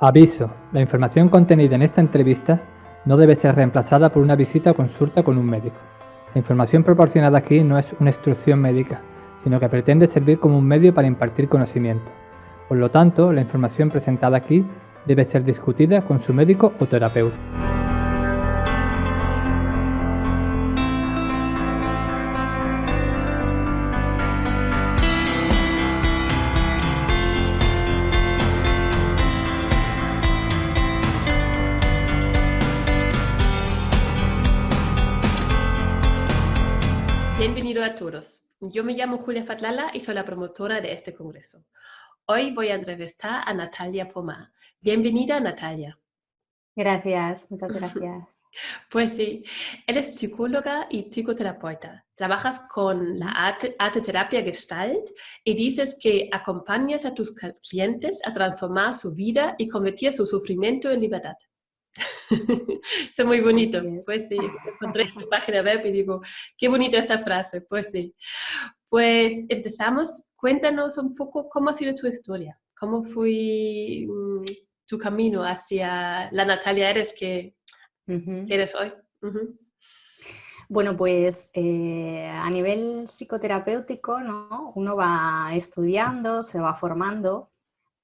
Aviso: la información contenida en esta entrevista no debe ser reemplazada por una visita o consulta con un médico. La información proporcionada aquí no es una instrucción médica, sino que pretende servir como un medio para impartir conocimiento. Por lo tanto, la información presentada aquí debe ser discutida con su médico o terapeuta. Bienvenido a todos. Yo me llamo Julia Fatlala y soy la promotora de este congreso. Hoy voy a entrevistar a Natalia Pomar. Bienvenida, Natalia. Gracias, muchas gracias. Pues sí, eres psicóloga y psicoterapeuta. Trabajas con la arte terapia Gestalt y dices que acompañas a tus clientes a transformar su vida y convertir su sufrimiento en libertad. Eso es muy bonito. Pues sí, encontré en tu página web y digo, qué bonita esta frase. Pues sí. Pues empezamos. Cuéntanos un poco cómo ha sido tu historia. ¿Cómo fue tu camino hacia la Natalia que eres hoy? Bueno, pues a nivel psicoterapéutico, ¿no? Uno va estudiando, se va formando,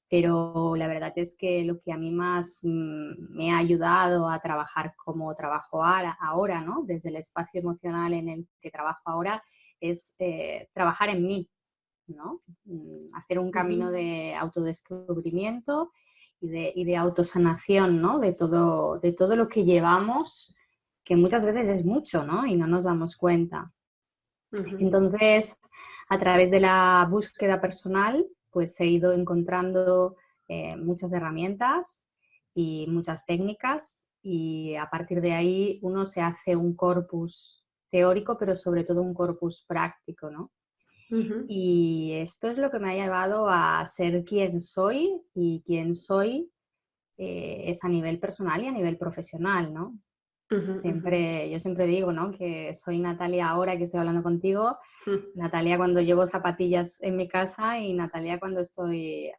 pero la verdad es que lo que a mí más me ha ayudado a trabajar como trabajo ahora, ¿no? Desde el espacio emocional en el que trabajo ahora, es trabajar en mí, ¿no? Hacer un camino de autodescubrimiento y de autosanación, ¿no? De todo lo que llevamos, que muchas veces es mucho, ¿no? Y no nos damos cuenta. Entonces, a través de la búsqueda personal, pues he ido encontrando muchas herramientas y muchas técnicas, y a partir de ahí uno se hace un corpus teórico, pero sobre todo un corpus práctico, ¿no? Y esto es lo que me ha llevado a ser quien soy, y quien soy es a nivel personal y a nivel profesional, ¿no? Yo siempre digo, ¿no? Que soy Natalia ahora que estoy hablando contigo, Natalia cuando llevo zapatillas en mi casa y Natalia cuando estoy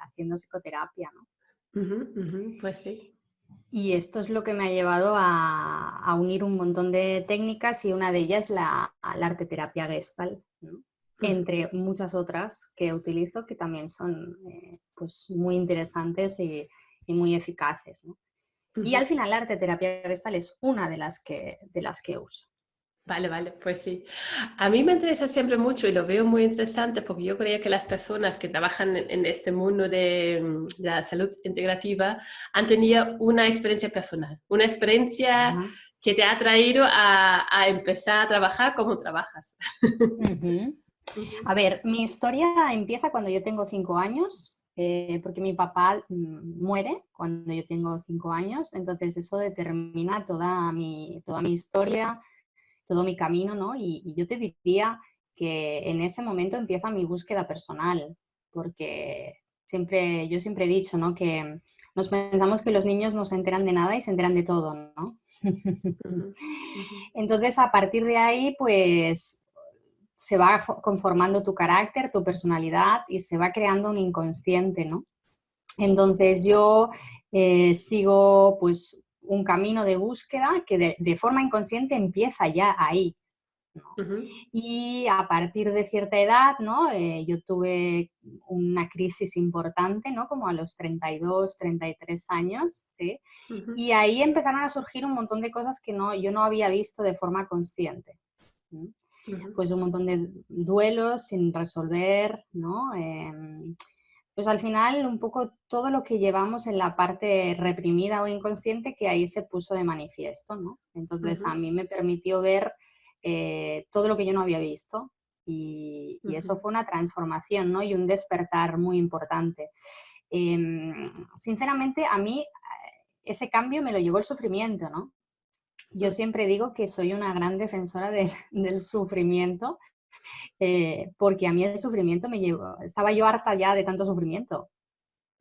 haciendo psicoterapia, ¿no? Pues sí. Y esto es lo que me ha llevado a unir un montón de técnicas, y una de ellas la arteterapia Gestalt, ¿no? Entre muchas otras que utilizo, que también son pues muy interesantes y muy eficaces, ¿no? Y al final la arteterapia Gestalt es una de las que uso. Vale, pues sí. A mí me interesa siempre mucho y lo veo muy interesante porque yo creo que las personas que trabajan en este mundo de la salud integrativa han tenido una experiencia personal, una experiencia que te ha traído a empezar a trabajar como trabajas. A ver, mi historia empieza cuando yo tengo 5 años, porque mi papá muere cuando yo tengo 5 años, entonces eso determina toda mi historia, todo mi camino, ¿no? Y yo te diría que en ese momento empieza mi búsqueda personal, porque yo siempre he dicho, ¿no? Que nos pensamos que los niños no se enteran de nada y se enteran de todo, ¿no? Entonces, a partir de ahí, pues se va conformando tu carácter, tu personalidad, y se va creando un inconsciente, ¿no? Entonces yo sigo pues un camino de búsqueda que de forma inconsciente empieza ya ahí, ¿no? Y a partir de cierta edad, ¿no? Yo tuve una crisis importante, ¿no? Como a los 32, 33 años, ¿sí? Y ahí empezaron a surgir un montón de cosas que yo no había visto de forma consciente, ¿sí? Pues un montón de duelos sin resolver, ¿no? Pues al final un poco todo lo que llevamos en la parte reprimida o inconsciente, que ahí se puso de manifiesto, ¿no? Entonces a mí me permitió ver todo lo que yo no había visto, y eso fue una transformación, ¿no? Y un despertar muy importante. Sinceramente, a mí ese cambio me lo llevó el sufrimiento, ¿no? Yo siempre digo que soy una gran defensora del sufrimiento, porque a mí el sufrimiento me llevó, estaba yo harta ya de tanto sufrimiento,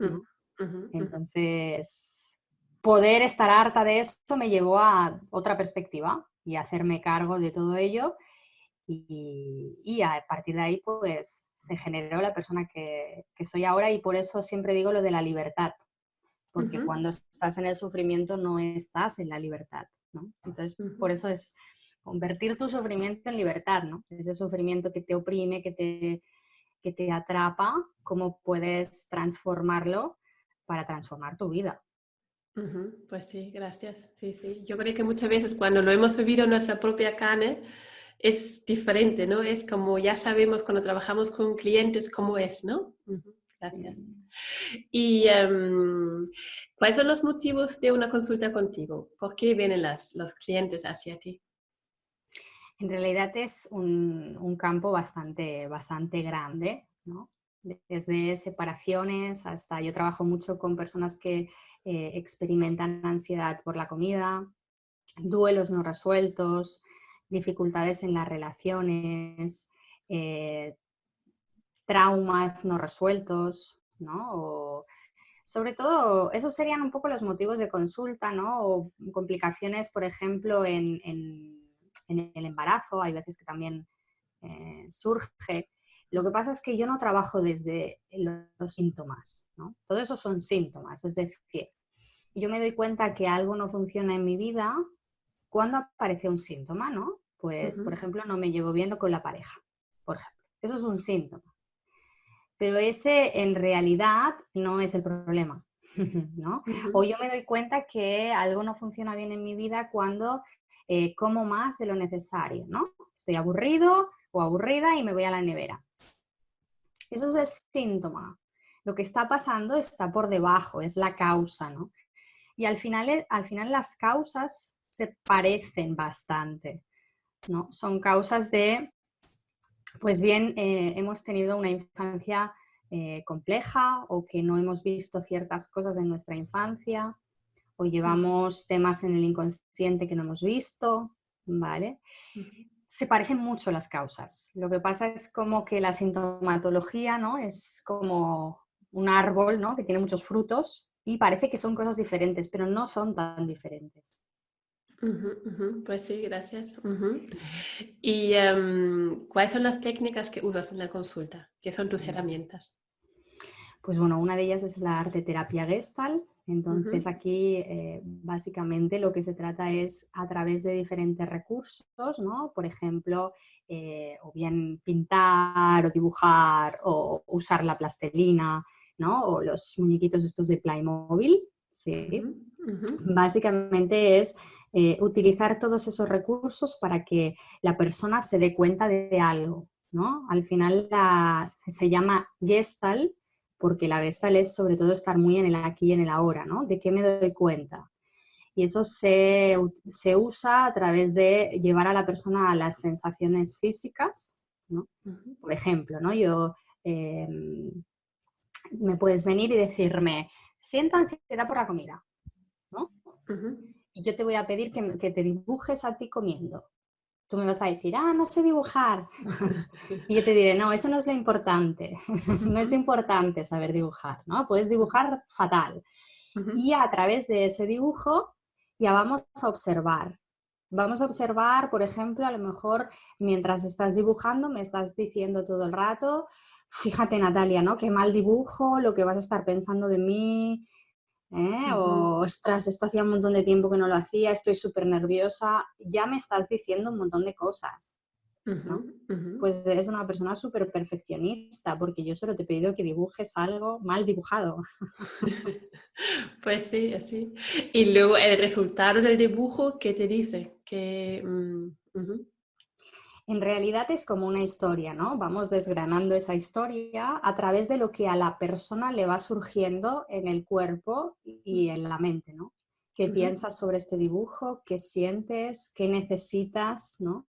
¿no? Entonces, poder estar harta de eso me llevó a otra perspectiva y a hacerme cargo de todo ello, y a partir de ahí pues se generó la persona que soy ahora, y por eso siempre digo lo de la libertad. porque cuando estás en el sufrimiento no estás en la libertad, ¿no? Entonces, por eso es convertir tu sufrimiento en libertad, ¿no? Ese sufrimiento que te oprime, que te atrapa, cómo puedes transformarlo para transformar tu vida. Pues sí, gracias. Sí, sí. Yo creo que muchas veces cuando lo hemos vivido en nuestra propia carne es diferente, ¿no? Es como ya sabemos cuando trabajamos con clientes cómo es, ¿no? Gracias. ¿Y cuáles son los motivos de una consulta contigo? ¿Por qué vienen los clientes hacia ti? En realidad es un campo bastante grande, ¿no? Desde separaciones hasta, yo trabajo mucho con personas que experimentan ansiedad por la comida, duelos no resueltos, dificultades en las relaciones, traumas no resueltos, ¿no? O, sobre todo, esos serían un poco los motivos de consulta, ¿no? O complicaciones, por ejemplo, en el embarazo, hay veces que también surge. Lo que pasa es que yo no trabajo desde los síntomas, ¿no? Todo eso son síntomas, es decir, yo me doy cuenta que algo no funciona en mi vida cuando aparece un síntoma, ¿no? Pues, por ejemplo, no me llevo bien con la pareja, por ejemplo. Eso es un síntoma. Pero ese en realidad no es el problema, ¿no? O yo me doy cuenta que algo no funciona bien en mi vida cuando como más de lo necesario, ¿no? Estoy aburrido o aburrida y me voy a la nevera. Eso es el síntoma. Lo que está pasando está por debajo, es la causa, ¿no? Y al final las causas se parecen bastante, ¿no? Son causas de, pues bien, hemos tenido una infancia compleja o que no hemos visto ciertas cosas en nuestra infancia o llevamos temas en el inconsciente que no hemos visto, ¿vale? Se parecen mucho las causas. Lo que pasa es como que la sintomatología, ¿no? Es como un árbol, ¿no? Que tiene muchos frutos y parece que son cosas diferentes, pero no son tan diferentes. Pues sí, gracias. ¿Y cuáles son las técnicas que usas en la consulta? ¿Qué son tus herramientas? Pues bueno, una de ellas es la arteterapia Gestalt. Entonces aquí básicamente lo que se trata es a través de diferentes recursos, ¿no? Por ejemplo, o bien pintar o dibujar o usar la plastilina, ¿no? O los muñequitos estos de Playmobil, ¿sí? Básicamente es utilizar todos esos recursos para que la persona se dé cuenta de algo, ¿no? Al final se llama Gestalt porque la Gestalt es sobre todo estar muy en el aquí y en el ahora, ¿no? ¿De qué me doy cuenta? Y eso se usa a través de llevar a la persona a las sensaciones físicas, ¿no? Por ejemplo, ¿no? Me puedes venir y decirme, siento ansiedad por la comida, ¿no? Y yo te voy a pedir que te dibujes a ti comiendo. Tú me vas a decir, no sé dibujar. Y yo te diré, no, eso no es lo importante. No es importante saber dibujar, ¿no? Puedes dibujar fatal. Y a través de ese dibujo ya vamos a observar. Vamos a observar, por ejemplo, a lo mejor mientras estás dibujando me estás diciendo todo el rato, fíjate Natalia, ¿no? Qué mal dibujo, lo que vas a estar pensando de mí, o, ostras, esto hacía un montón de tiempo que no lo hacía, estoy súper nerviosa, ya me estás diciendo un montón de cosas, ¿no? Pues eres una persona súper perfeccionista, porque yo solo te he pedido que dibujes algo mal dibujado. Pues sí, así. Y luego el resultado del dibujo, ¿qué te dice? En realidad es como una historia, ¿no? Vamos desgranando esa historia a través de lo que a la persona le va surgiendo en el cuerpo y en la mente, ¿no? ¿Qué piensas sobre este dibujo? ¿Qué sientes? ¿Qué necesitas? ¿No?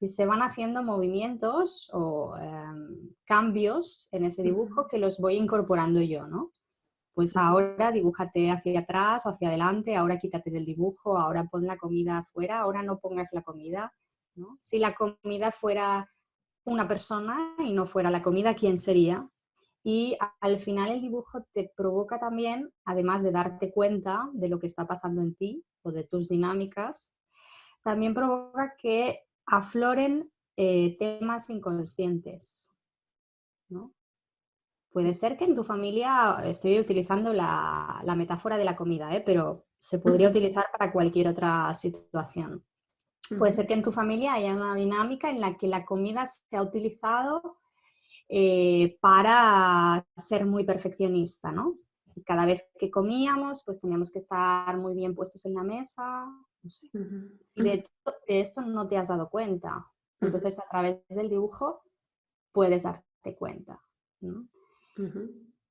Y se van haciendo movimientos o cambios en ese dibujo que los voy incorporando yo, ¿no? Pues ahora dibújate hacia atrás, hacia adelante, ahora quítate del dibujo, ahora pon la comida afuera, ahora no pongas la comida, ¿no? Si la comida fuera una persona y no fuera la comida, ¿quién sería? Y al final el dibujo te provoca también, además de darte cuenta de lo que está pasando en ti o de tus dinámicas, también provoca que afloren temas inconscientes, ¿no? Puede ser que en tu familia, estoy utilizando la metáfora de la comida, pero se podría Ujú, utilizar para cualquier otra situación. Puede ujú, ser que en tu familia haya una dinámica en la que la comida se ha utilizado para ser muy perfeccionista, ¿no? Y cada vez que comíamos, pues teníamos que estar muy bien puestos en la mesa, no sé. ujú, Y de esto no te has dado cuenta. ujú, Entonces, a través del dibujo puedes darte cuenta, ¿no? ujú,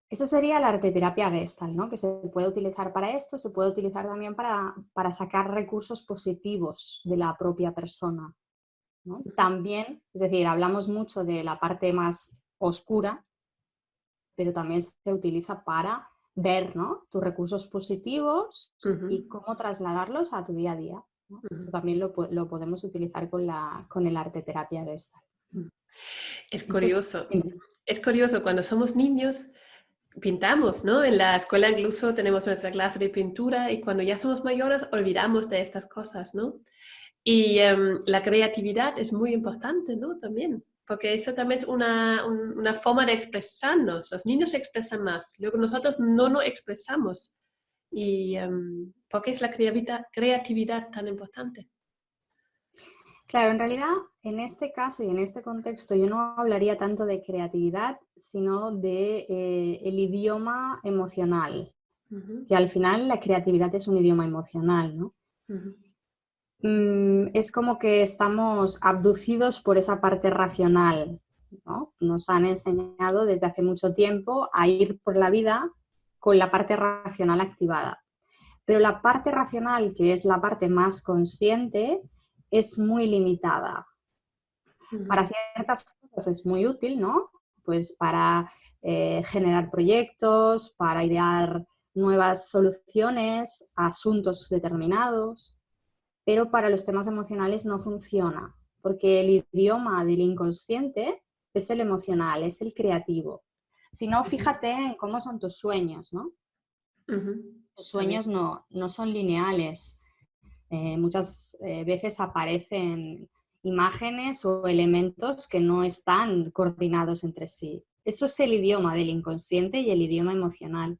Eso sería la arteterapia Gestalt, ¿no? Que se puede utilizar para esto, se puede utilizar también para sacar recursos positivos de la propia persona, ¿no? También, es decir, hablamos mucho de la parte más oscura, pero también se utiliza para ver, ¿no? Tus recursos positivos ujú, y cómo trasladarlos a tu día a día, ¿no? Eso ujú, también lo podemos utilizar con el arteterapia Gestalt. ujú. Es Esto es... curioso. Es curioso, cuando somos niños pintamos, ¿no? En la escuela incluso tenemos nuestra clase de pintura y cuando ya somos mayores olvidamos de estas cosas, ¿no? Y la creatividad es muy importante, ¿no? También, porque eso también es una forma de expresarnos. Los niños se expresan más, luego nosotros no nos expresamos. ¿Y por qué es la creatividad tan importante? Claro, en realidad, en este caso y en este contexto, yo no hablaría tanto de creatividad, sino de el idioma emocional, Ujú, que al final la creatividad es un idioma emocional, ¿no? ujú, Es como que estamos abducidos por esa parte racional, ¿no? Nos han enseñado desde hace mucho tiempo a ir por la vida con la parte racional activada. Pero la parte racional, que es la parte más consciente, es muy limitada. Para ujú, ciertas cosas es muy útil, ¿no? Pues para generar proyectos, para idear nuevas soluciones a asuntos determinados, pero para los temas emocionales no funciona, porque el idioma del inconsciente es el emocional, es el creativo. Si no, ujú, fíjate en cómo son tus sueños, ¿no? ujú. Los También. sueños no son lineales. Muchas veces aparecen imágenes o elementos que no están coordinados entre sí. Eso es el idioma del inconsciente y el idioma emocional.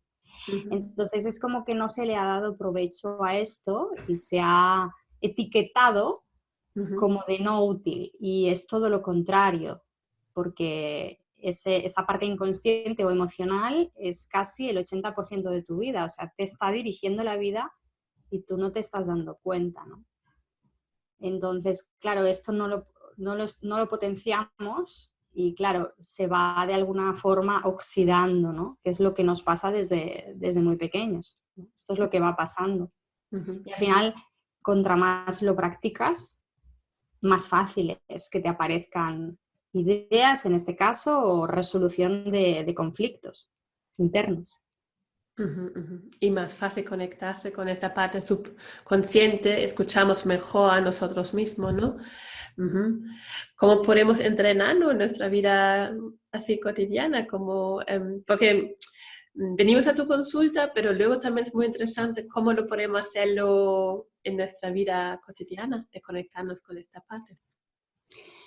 Ujú, Entonces es como que no se le ha dado provecho a esto y se ha etiquetado ujú, como de no útil y es todo lo contrario, porque esa parte inconsciente o emocional es casi el 80% de tu vida, o sea, te está dirigiendo la vida y tú no te estás dando cuenta, ¿no? Entonces, claro, esto no lo potenciamos y, claro, se va de alguna forma oxidando, ¿no? Que es lo que nos pasa desde muy pequeños, ¿no? Esto es lo que va pasando. ujú. Y al final, contra más lo practicas, más fácil es que te aparezcan ideas, en este caso, o resolución de conflictos internos. Ujú, ujú. Y más fácil conectarse con esa parte subconsciente, escuchamos mejor a nosotros mismos, ¿no? Ujú. ¿Cómo podemos entrenarlo en nuestra vida así cotidiana? Como, porque venimos a tu consulta, pero luego también es muy interesante cómo lo podemos hacerlo en nuestra vida cotidiana, de conectarnos con esta parte.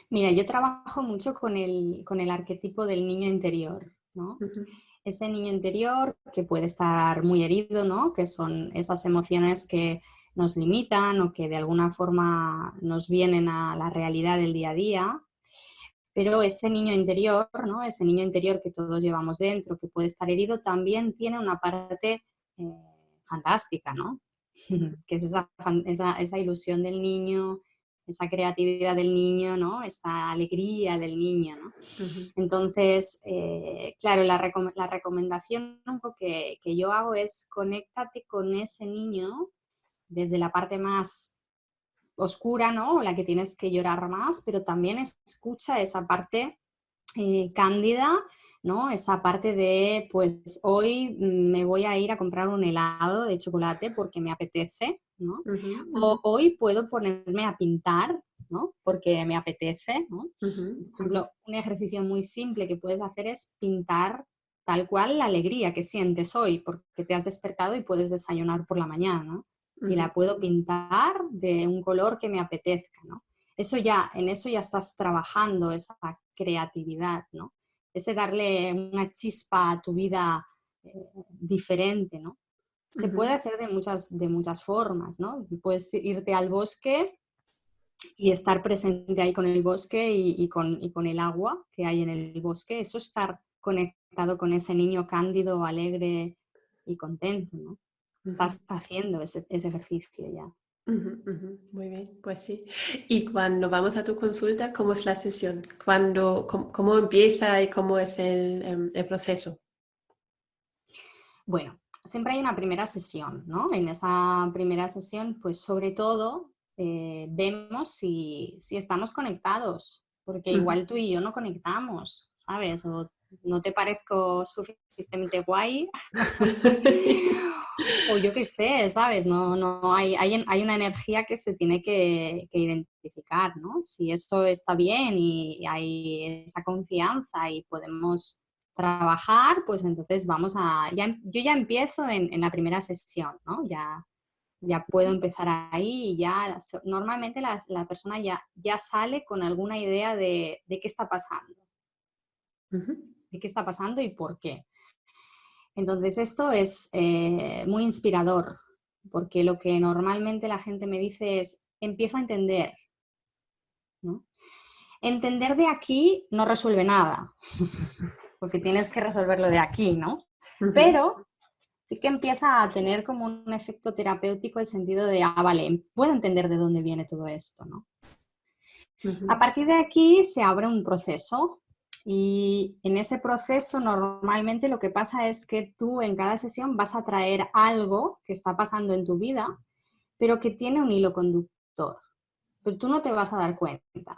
Mira, yo trabajo mucho con el arquetipo del niño interior, ¿no? Ujú, Ese niño interior que puede estar muy herido, ¿no? Que son esas emociones que nos limitan o que de alguna forma nos vienen a la realidad del día a día, pero ese niño interior, ¿no? Ese niño interior que todos llevamos dentro, que puede estar herido, también tiene una parte fantástica, ¿no? ujú, Que es esa ilusión del niño, esa creatividad del niño, ¿no? Esa alegría del niño, ¿no? ujú, Entonces, claro, la recomendación un poco que yo hago es conéctate con ese niño desde la parte más oscura, ¿no? O la que tienes que llorar más, pero también escucha esa parte cándida, ¿no? Esa parte de, pues hoy me voy a ir a comprar un helado de chocolate porque me apetece, ¿no? ujú, ujú, O hoy puedo ponerme a pintar, ¿no? Porque me apetece, ¿no? ujú, Por ujú, ejemplo, un ejercicio muy simple que puedes hacer es pintar tal cual la alegría que sientes hoy, porque te has despertado y puedes desayunar por la mañana, ¿no? Y ujú, la puedo pintar de un color que me apetezca, ¿no? En eso ya estás trabajando esa creatividad, ¿no? ese darle una chispa a tu vida diferente, ¿no? Se puede hacer de muchas formas, ¿no? Puedes irte al bosque y estar presente ahí con el bosque y con el agua que hay en el bosque. Eso, estar conectado con ese niño cándido, alegre y contento, ¿no? Estás haciendo ese ejercicio ya. Muy bien, pues sí. Y cuando vamos a tu consulta, ¿cómo es la sesión? ¿Cómo empieza y cómo es el proceso? Bueno, siempre hay una primera sesión, ¿no? En esa primera sesión, pues sobre todo vemos si estamos conectados, porque igual tú y yo no conectamos, ¿sabes? O no te parezco suficientemente guay, o yo qué sé, ¿sabes? No hay una energía que se tiene que identificar, ¿no? Si esto está bien y hay esa confianza y podemos trabajar, pues entonces yo ya empiezo en la primera sesión, ¿no? Ya puedo empezar ahí y ya normalmente la persona ya sale con alguna idea de qué está pasando, de qué está pasando y por qué. Entonces esto es muy inspirador, porque lo que normalmente la gente me dice es, empiezo a entender, ¿no? Entender de aquí no resuelve nada, porque tienes que resolverlo de aquí, ¿no? Pero sí que empieza a tener como un efecto terapéutico el sentido de, vale, puedo entender de dónde viene todo esto, ¿no? A partir de aquí se abre un proceso y en ese proceso normalmente lo que pasa es que tú en cada sesión vas a traer algo que está pasando en tu vida, pero que tiene un hilo conductor, pero tú no te vas a dar cuenta.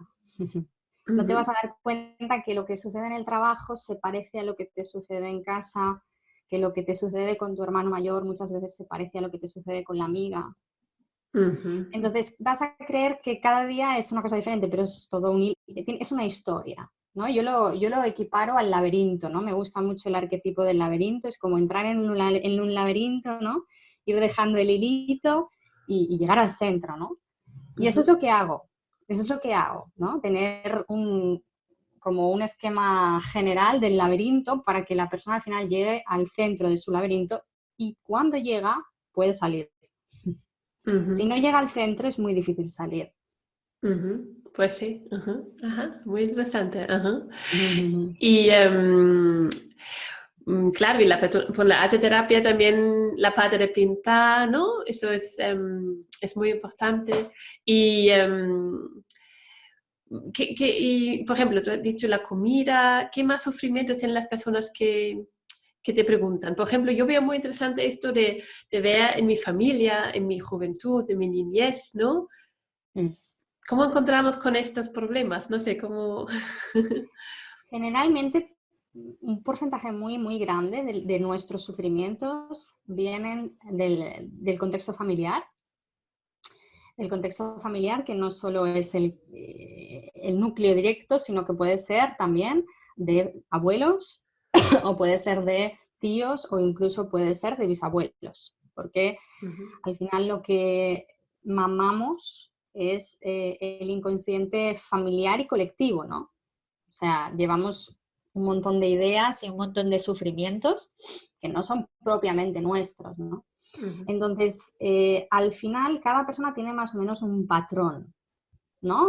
No te vas a dar cuenta que lo que sucede en el trabajo se parece a lo que te sucede en casa, que lo que te sucede con tu hermano mayor muchas veces se parece a lo que te sucede con la amiga. Entonces vas a creer que cada día es una cosa diferente, pero es todo es una historia, ¿no? Yo lo equiparo al laberinto, ¿no? Me gusta mucho el arquetipo del laberinto, es como entrar en un laberinto, ¿no? Ir dejando el hilito y llegar al centro, ¿no? Y eso es lo que hago, ¿no? Tener como un esquema general del laberinto para que la persona al final llegue al centro de su laberinto y cuando llega puede salir. Si no llega al centro es muy difícil salir. Pues sí, muy interesante. Y claro, y por la arte terapia también la parte de pintar, ¿no? Eso es muy importante. Y, y, por ejemplo, tú has dicho la comida, ¿qué más sufrimientos tienen las personas que te preguntan? Por ejemplo, yo veo muy interesante esto de ver en mi familia, en mi juventud, en mi niñez, ¿no? ¿Cómo encontramos con estos problemas? No sé, cómo... Generalmente, un porcentaje muy, muy grande de nuestros sufrimientos vienen del contexto familiar. El contexto familiar que no solo es el núcleo directo, sino que puede ser también de abuelos o puede ser de tíos o incluso puede ser de bisabuelos. Porque al final lo que mamamos es el inconsciente familiar y colectivo, ¿no? O sea, llevamos un montón de ideas y un montón de sufrimientos que no son propiamente nuestros, ¿no? Entonces, al final, cada persona tiene más o menos un patrón, ¿no?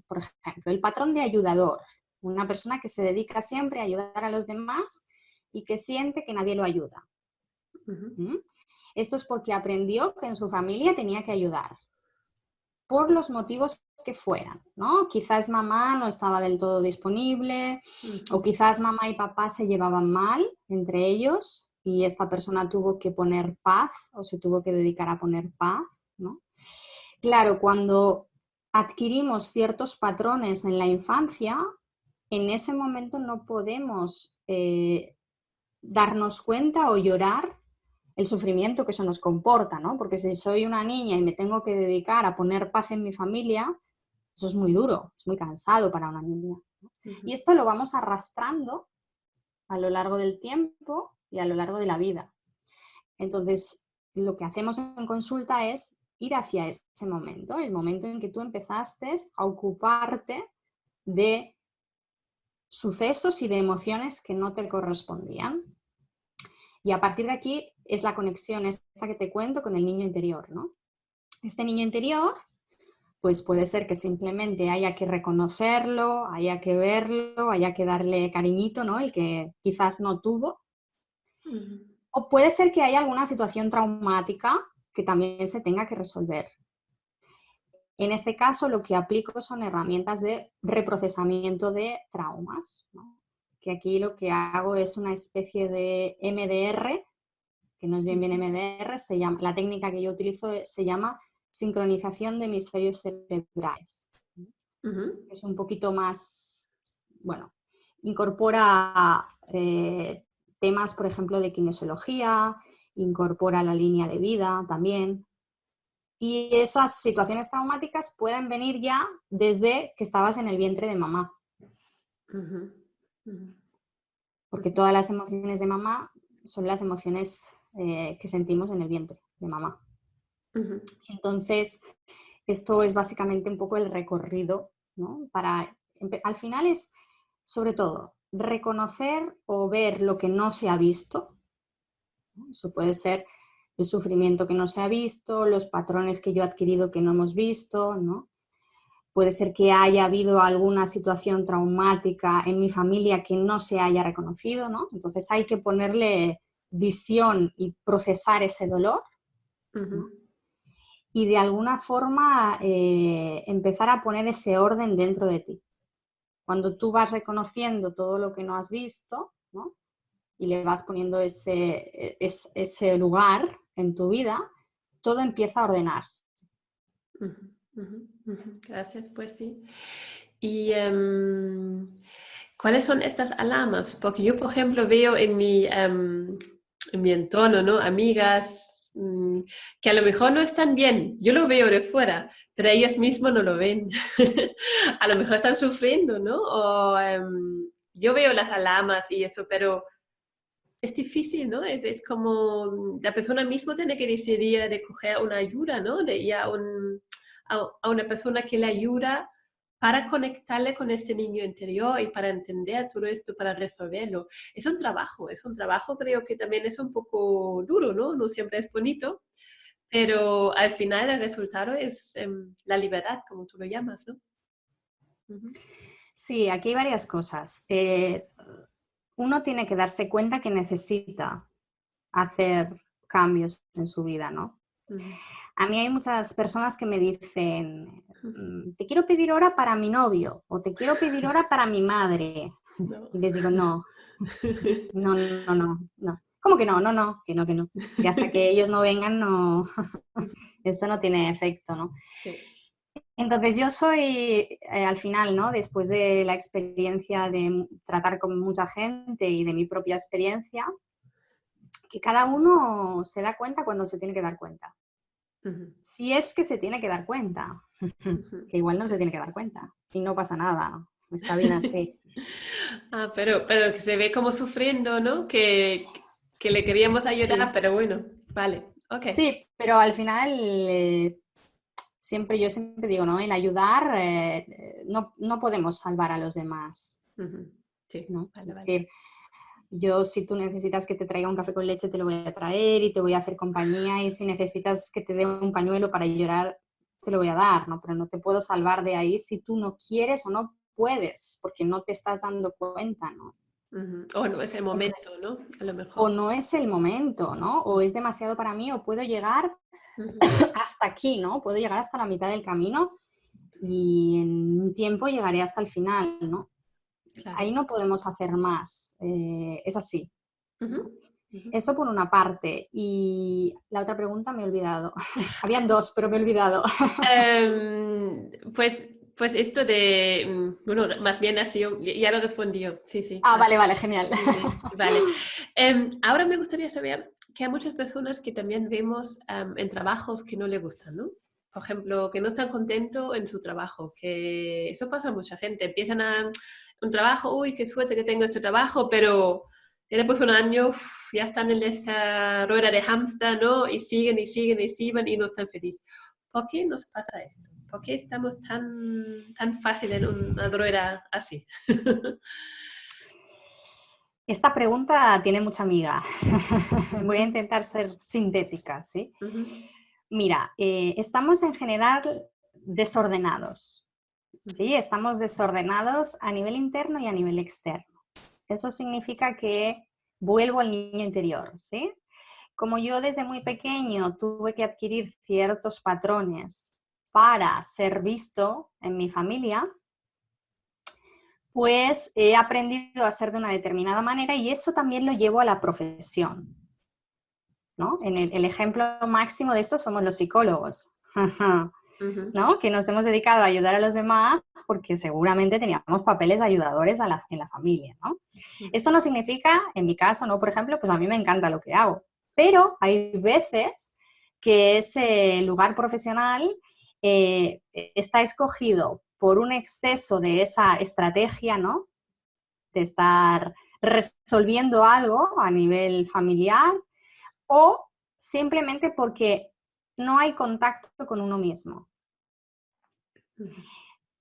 Por ejemplo, el patrón de ayudador, una persona que se dedica siempre a ayudar a los demás y que siente que nadie lo ayuda. Esto es porque aprendió que en su familia tenía que ayudar, por los motivos que fueran, ¿no? Quizás mamá no estaba del todo disponible o quizás mamá y papá se llevaban mal entre ellos y esta persona tuvo que poner paz o se tuvo que dedicar a poner paz, ¿no? Claro, cuando adquirimos ciertos patrones en la infancia, en ese momento no podemos darnos cuenta o llorar el sufrimiento que eso nos comporta, ¿no? Porque si soy una niña y me tengo que dedicar a poner paz en mi familia, eso es muy duro, es muy cansado para una niña, ¿no? Y esto lo vamos arrastrando a lo largo del tiempo y a lo largo de la vida. Entonces, lo que hacemos en consulta es ir hacia ese momento, el momento en que tú empezaste a ocuparte de sucesos y de emociones que no te correspondían. Y a partir de aquí es la conexión esta que te cuento con el niño interior, ¿no? Este niño interior, pues puede ser que simplemente haya que reconocerlo, haya que verlo, haya que darle cariñito, ¿no? El que quizás no tuvo. O puede ser que haya alguna situación traumática que también se tenga que resolver. En este caso, lo que aplico son herramientas de reprocesamiento de traumas, ¿no? Que aquí lo que hago es una especie de MDR, que no es bien MDR, la técnica que yo utilizo se llama sincronización de hemisferios cerebrales. Es un poquito más, bueno, incorpora temas, por ejemplo, de kinesiología, incorpora la línea de vida también. Y esas situaciones traumáticas pueden venir ya desde que estabas en el vientre de mamá. Porque todas las emociones de mamá son las emociones que sentimos en el vientre de mamá. Entonces, esto es básicamente un poco el recorrido, ¿no? Al final es, sobre todo, reconocer o ver lo que no se ha visto, ¿no? Eso puede ser el sufrimiento que no se ha visto, los patrones que yo he adquirido que no hemos visto, ¿no? Puede ser que haya habido alguna situación traumática en mi familia que no se haya reconocido, ¿no? Entonces hay que ponerle visión y procesar ese dolor, ¿no? Y de alguna forma empezar a poner ese orden dentro de ti. Cuando tú vas reconociendo todo lo que no has visto, ¿no? Y le vas poniendo ese lugar en tu vida, todo empieza a ordenarse. Gracias, pues sí. ¿Y cuáles son estas alarmas? Porque yo, por ejemplo, veo en mi entorno, ¿no? Amigas que a lo mejor no están bien. Yo lo veo de fuera, pero ellos mismos no lo ven. A lo mejor están sufriendo, ¿no? O yo veo las alarmas y eso, pero es difícil, ¿no? Es como la persona misma tiene que decidir de coger una ayuda, ¿no? De ir a una persona que le ayuda para conectarle con ese niño interior y para entender todo esto, para resolverlo. Es un trabajo creo que también es un poco duro, ¿no? No siempre es bonito, pero al final el resultado es la libertad, como tú lo llamas, ¿no? Sí, aquí hay varias cosas. Uno tiene que darse cuenta que necesita hacer cambios en su vida, ¿no? A mí hay muchas personas que me dicen, te quiero pedir hora para mi novio o te quiero pedir hora para mi madre. No. Y les digo, no. ¿Cómo que no? No, que no. Y hasta que ellos no vengan, no, esto no tiene efecto, ¿no? Sí. Entonces yo soy, al final, ¿no? Después de la experiencia de tratar con mucha gente y de mi propia experiencia, que cada uno se da cuenta cuando se tiene que dar cuenta. Si es que se tiene que dar cuenta, que igual no se tiene que dar cuenta y no pasa nada, está bien así. Pero que se ve como sufriendo, ¿no? Que le queríamos ayudar, sí. Pero bueno, vale, okay. Sí, pero al final yo siempre digo, ¿no? En ayudar no podemos salvar a los demás. Sí, ¿no? vale. Es decir, yo, si tú necesitas que te traiga un café con leche, te lo voy a traer y te voy a hacer compañía, y si necesitas que te dé un pañuelo para llorar, te lo voy a dar, ¿no? Pero no te puedo salvar de ahí si tú no quieres o no puedes, porque no te estás dando cuenta, ¿no? O no es el momento, entonces, ¿no? A lo mejor. O no es el momento, ¿no? O es demasiado para mí, o puedo llegar hasta aquí, ¿no? Puedo llegar hasta la mitad del camino y en un tiempo llegaré hasta el final, ¿no? Claro. Ahí no podemos hacer más, es así. Esto por una parte. Y la otra pregunta me he olvidado. Habían dos, pero me he olvidado. Pues esto de, bueno, más bien así, ya lo respondió, sí. Ah, vale, genial. Sí, vale. Ahora me gustaría saber que hay muchas personas que también vemos en trabajos que no les gustan, ¿no? Por ejemplo, que no están contentos en su trabajo, que eso pasa a mucha gente. Empiezan un trabajo, uy, qué suerte que tengo este trabajo, pero después de un año ya están en esa rueda de hámster, ¿no? Y siguen y no están felices. ¿Por qué nos pasa esto? ¿Por qué estamos tan fácil en una droga así? Esta pregunta tiene mucha amiga. Voy a intentar ser sintética, ¿sí? Mira, estamos en general desordenados, ¿sí? Estamos desordenados a nivel interno y a nivel externo. Eso significa que vuelvo al niño interior, ¿sí? Como yo desde muy pequeño tuve que adquirir ciertos patrones para ser visto en mi familia, pues he aprendido a ser de una determinada manera y eso también lo llevo a la profesión, ¿no? El ejemplo máximo de esto somos los psicólogos, ¿no? Que nos hemos dedicado a ayudar a los demás porque seguramente teníamos papeles ayudadores en la familia, ¿no? Eso no significa, en mi caso, ¿no? Por ejemplo, pues a mí me encanta lo que hago, pero hay veces que ese lugar profesional está escogido por un exceso de esa estrategia, ¿no? De estar resolviendo algo a nivel familiar o simplemente porque no hay contacto con uno mismo.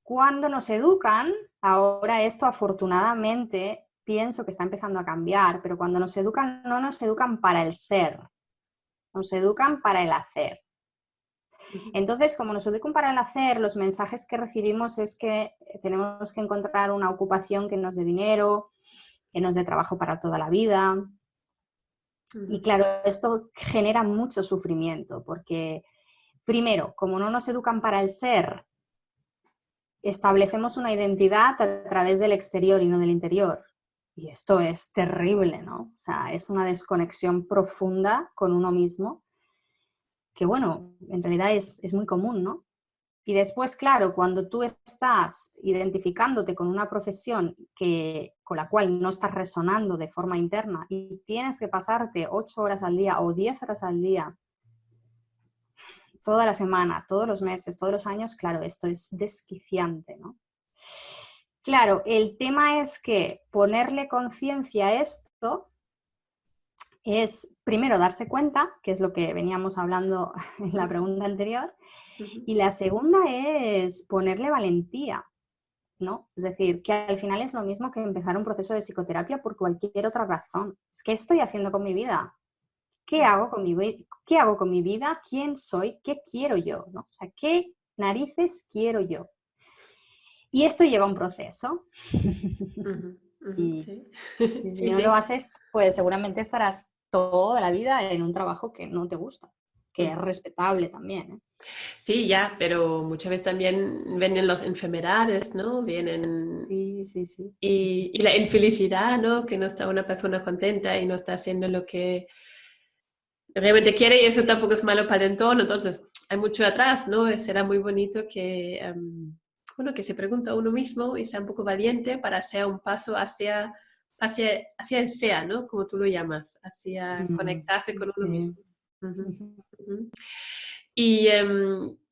Cuando nos educan, ahora esto afortunadamente pienso que está empezando a cambiar, pero cuando nos educan no nos educan para el ser, nos educan para el hacer. Entonces, como nos educan para el hacer, los mensajes que recibimos es que tenemos que encontrar una ocupación que nos dé dinero, que nos dé trabajo para toda la vida. Y claro, esto genera mucho sufrimiento, porque primero, como no nos educan para el ser, establecemos una identidad a través del exterior y no del interior. Y esto es terrible, ¿no? O sea, es una desconexión profunda con uno mismo, que bueno, en realidad es muy común, ¿no? Y después, claro, cuando tú estás identificándote con una profesión con la cual no estás resonando de forma interna y tienes que pasarte 8 horas al día o 10 horas al día, toda la semana, todos los meses, todos los años, claro, esto es desquiciante, ¿no? Claro, el tema es que ponerle conciencia a esto es, primero, darse cuenta, que es lo que veníamos hablando en la pregunta anterior, y la segunda es ponerle valentía, ¿no? Es decir, que al final es lo mismo que empezar un proceso de psicoterapia por cualquier otra razón. ¿Qué estoy haciendo con mi vida? ¿Qué hago con mi vida? ¿Quién soy? ¿Qué quiero yo? ¿No? O sea, ¿qué narices quiero yo? Y esto lleva un proceso. Y Sí. si no lo haces, pues seguramente estarás toda la vida en un trabajo que no te gusta, que es respetable también, ¿eh? Sí, ya, pero muchas veces también vienen las enfermedades, ¿no? Sí. Y la infelicidad, ¿no? Que no está una persona contenta y no está haciendo lo que realmente quiere y eso tampoco es malo para el entorno. Entonces, hay mucho atrás, ¿no? Será muy bonito que, bueno, que se pregunte a uno mismo y sea un poco valiente para hacer un paso hacia el ser, ¿no? Como tú lo llamas, hacia conectarse con uno Sí. mismo. Y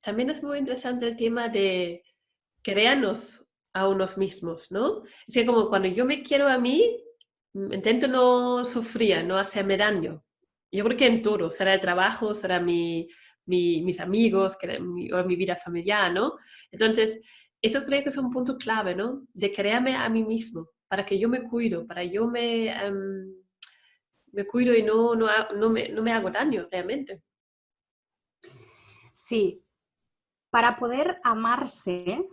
también es muy interesante el tema de querernos a unos mismos, ¿no? Es que como cuando yo me quiero a mí, intento no sufrir, no hacerme daño. Yo creo que en todo, será el trabajo, será mis amigos, o mi vida familiar, ¿no? Entonces, eso creo que es un punto clave, ¿no? De quererme a mí mismo, para que yo me cuido, para yo me cuido y no me hago daño realmente. Sí, para poder amarse,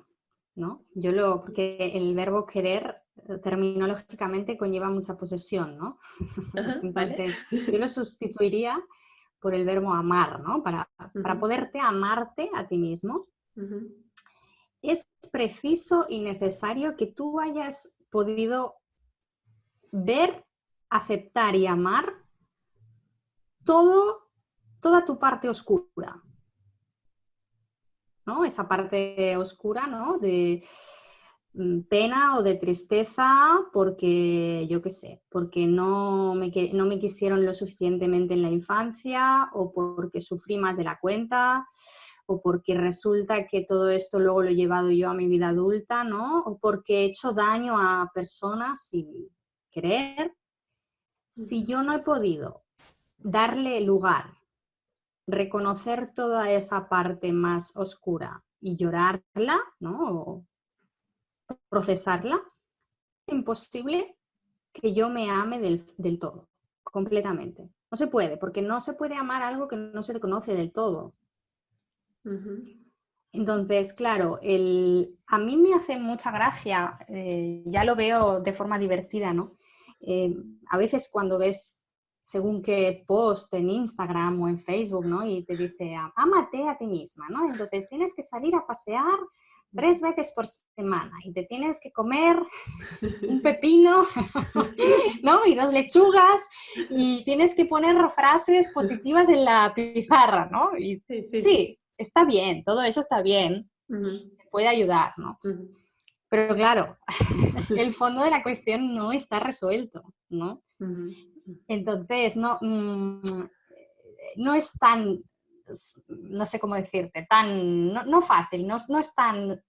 ¿no? Porque el verbo querer terminológicamente conlleva mucha posesión, ¿no? Ajá, ¿vale? Entonces, yo lo sustituiría por el verbo amar, ¿no? Para poderte amarte a ti mismo, es preciso y necesario que tú hayas podido ver, aceptar y amar toda tu parte oscura, ¿no? Esa parte oscura, ¿no? De pena o de tristeza porque, yo qué sé, porque no me quisieron lo suficientemente en la infancia o porque sufrí más de la cuenta o porque resulta que todo esto luego lo he llevado yo a mi vida adulta, ¿no? O porque he hecho daño a personas sin querer. Si yo no he podido darle lugar, reconocer toda esa parte más oscura y llorarla, ¿no? O procesarla, es imposible que yo me ame del todo, completamente. No se puede, porque no se puede amar algo que no se conoce del todo. Ujú. Entonces, claro, a mí me hace mucha gracia, ya lo veo de forma divertida, ¿no? A veces cuando ves según qué post en Instagram o en Facebook, ¿no? Y te dice, ámate a ti misma, ¿no? Entonces tienes que salir a pasear 3 veces por semana y te tienes que comer un pepino, ¿no? Y 2 lechugas y tienes que poner frases positivas en la pizarra, ¿no? Y Sí, sí, sí. sí, está bien, todo eso está bien, Ujú, te puede ayudar, ¿no? ujú, Pero claro, el fondo de la cuestión no está resuelto, ¿no? ujú, Entonces, no es tan, no sé cómo decirte, tan, no fácil, no es tan,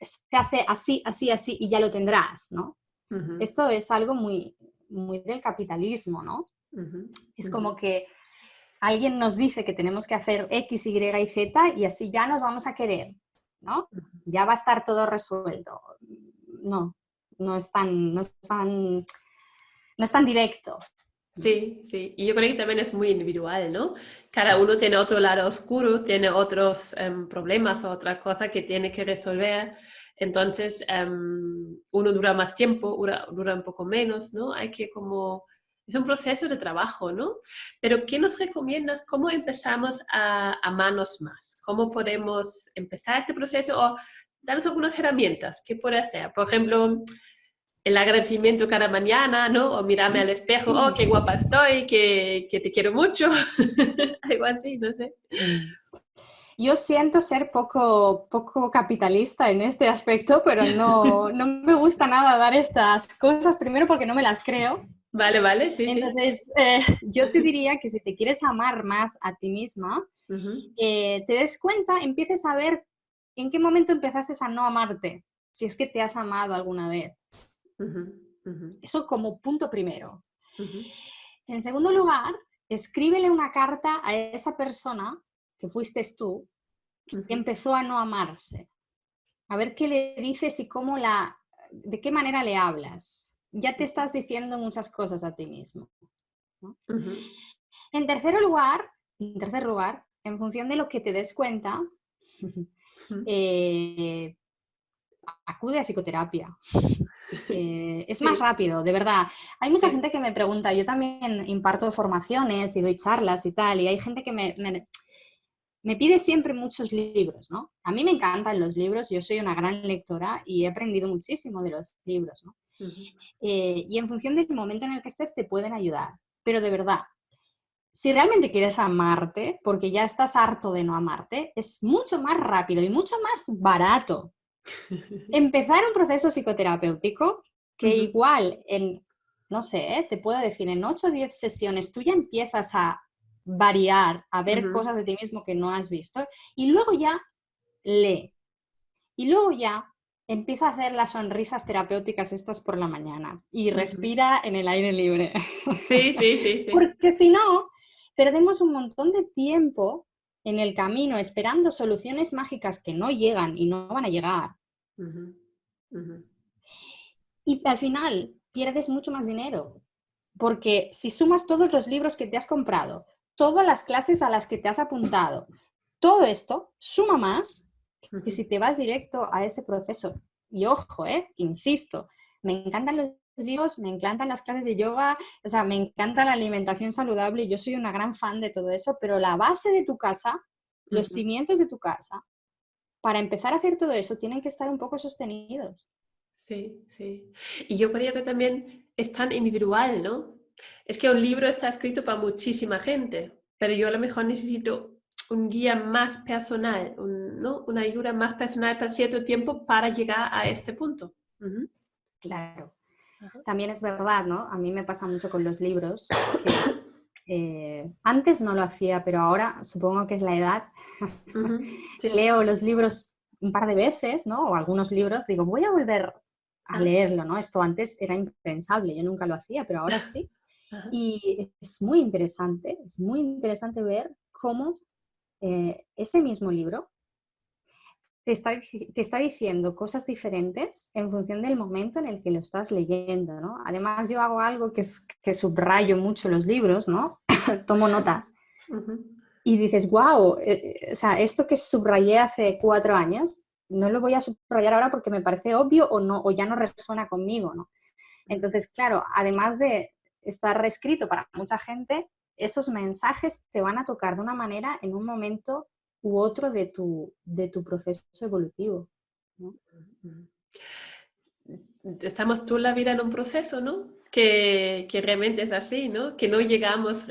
se hace así, así, así y ya lo tendrás, ¿no? ujú, Esto es algo muy, muy del capitalismo, ¿no? ujú, Es ujú. como que alguien nos dice que tenemos que hacer X, Y y Z y así ya nos vamos a querer, ¿no? Ya va a estar todo resuelto. No, no es tan directo, ¿no? Sí, sí. Y yo creo que también es muy individual, ¿no? Cada uno tiene otro lado oscuro, tiene otros problemas o otra cosa que tiene que resolver. Entonces, uno dura más tiempo, dura un poco menos, ¿no? Hay que como... Es un proceso de trabajo, ¿no? Pero ¿qué nos recomiendas? ¿Cómo empezamos a amarnos más? ¿Cómo podemos empezar este proceso? O darnos algunas herramientas. ¿Qué puede hacer? Por ejemplo, el agradecimiento cada mañana, ¿no? O mirarme al espejo, oh, qué guapa estoy, que te quiero mucho, algo así, no sé. Yo siento ser poco capitalista en este aspecto, pero no me gusta nada dar estas cosas, primero porque no me las creo. Vale, vale, sí, sí. Entonces, yo te diría que si te quieres amar más a ti misma, Ujú, te des cuenta, empieces a ver en qué momento empezaste a no amarte, si es que te has amado alguna vez. ujú, ujú, Eso como punto primero. ujú, En segundo lugar, escríbele una carta a esa persona que fuiste tú, que ujú, empezó a no amarse. A ver qué le dices y de qué manera le hablas. Ya te estás diciendo muchas cosas a ti mismo, ¿no? ujú, En tercer lugar, en función de lo que te des cuenta, ujú. eh, acude a psicoterapia. Es más Sí. rápido, de verdad. Hay mucha Sí. gente que me pregunta, yo también imparto formaciones y doy charlas y tal, y hay gente que me pide siempre muchos libros, ¿no? A mí me encantan los libros, yo soy una gran lectora y he aprendido muchísimo de los libros, ¿no? Ujú, Y en función del momento en el que estés te pueden ayudar. Pero de verdad, si realmente quieres amarte, porque ya estás harto de no amarte, es mucho más rápido y mucho más barato empezar un proceso psicoterapéutico que ujú, igual no sé, te puedo decir, en 8 o 10 sesiones tú ya empiezas a variar, a ver ujú, cosas de ti mismo que no has visto y luego ya lee. Y luego ya empieza a hacer las sonrisas terapéuticas estas por la mañana y ujú. respira en el aire libre. Sí, sí, sí, sí. Porque si no, perdemos un montón de tiempo en el camino esperando soluciones mágicas que no llegan y no van a llegar. Ujú, ujú, Y al final pierdes mucho más dinero. Porque si sumas todos los libros que te has comprado, todas las clases a las que te has apuntado, todo esto suma más que ujú. si te vas directo a ese proceso. Y ojo, insisto, me encantan los libros, me encantan las clases de yoga, o sea, me encanta la alimentación saludable, yo soy una gran fan de todo eso, pero la base de tu casa, los Ujú. cimientos de tu casa, para empezar a hacer todo eso, tienen que estar un poco sostenidos. Sí, sí. Y yo creo que también es tan individual, ¿no? Es que un libro está escrito para muchísima gente, pero yo a lo mejor necesito un guía más personal, ¿no? Una ayuda más personal para cierto tiempo para llegar a este punto. Ujú. Claro. Ajá. También es verdad, ¿no? A mí me pasa mucho con los libros, que antes no lo hacía, pero ahora supongo que es la edad. Ujú. Sí. Leo los libros un par de veces, ¿no? O algunos libros, digo, voy a volver a Ah, leerlo, ¿no? Esto antes era impensable, yo nunca lo hacía, pero ahora sí. ajá. Y es muy interesante ver cómo ese mismo libro te está diciendo cosas diferentes en función del momento en el que lo estás leyendo, ¿no? Además, yo hago algo que subrayo mucho los libros, ¿no? Tomo notas. Y dices, wow, o sea, esto que subrayé hace 4 años, no lo voy a subrayar ahora porque me parece obvio o, no, o ya no resuena conmigo, ¿no? Entonces, claro, además de estar reescrito para mucha gente, esos mensajes te van a tocar de una manera en un momento u otro de tu proceso evolutivo, ¿no? Estamos toda la vida en un proceso, ¿no? Que realmente es así, ¿no? Que no llegamos,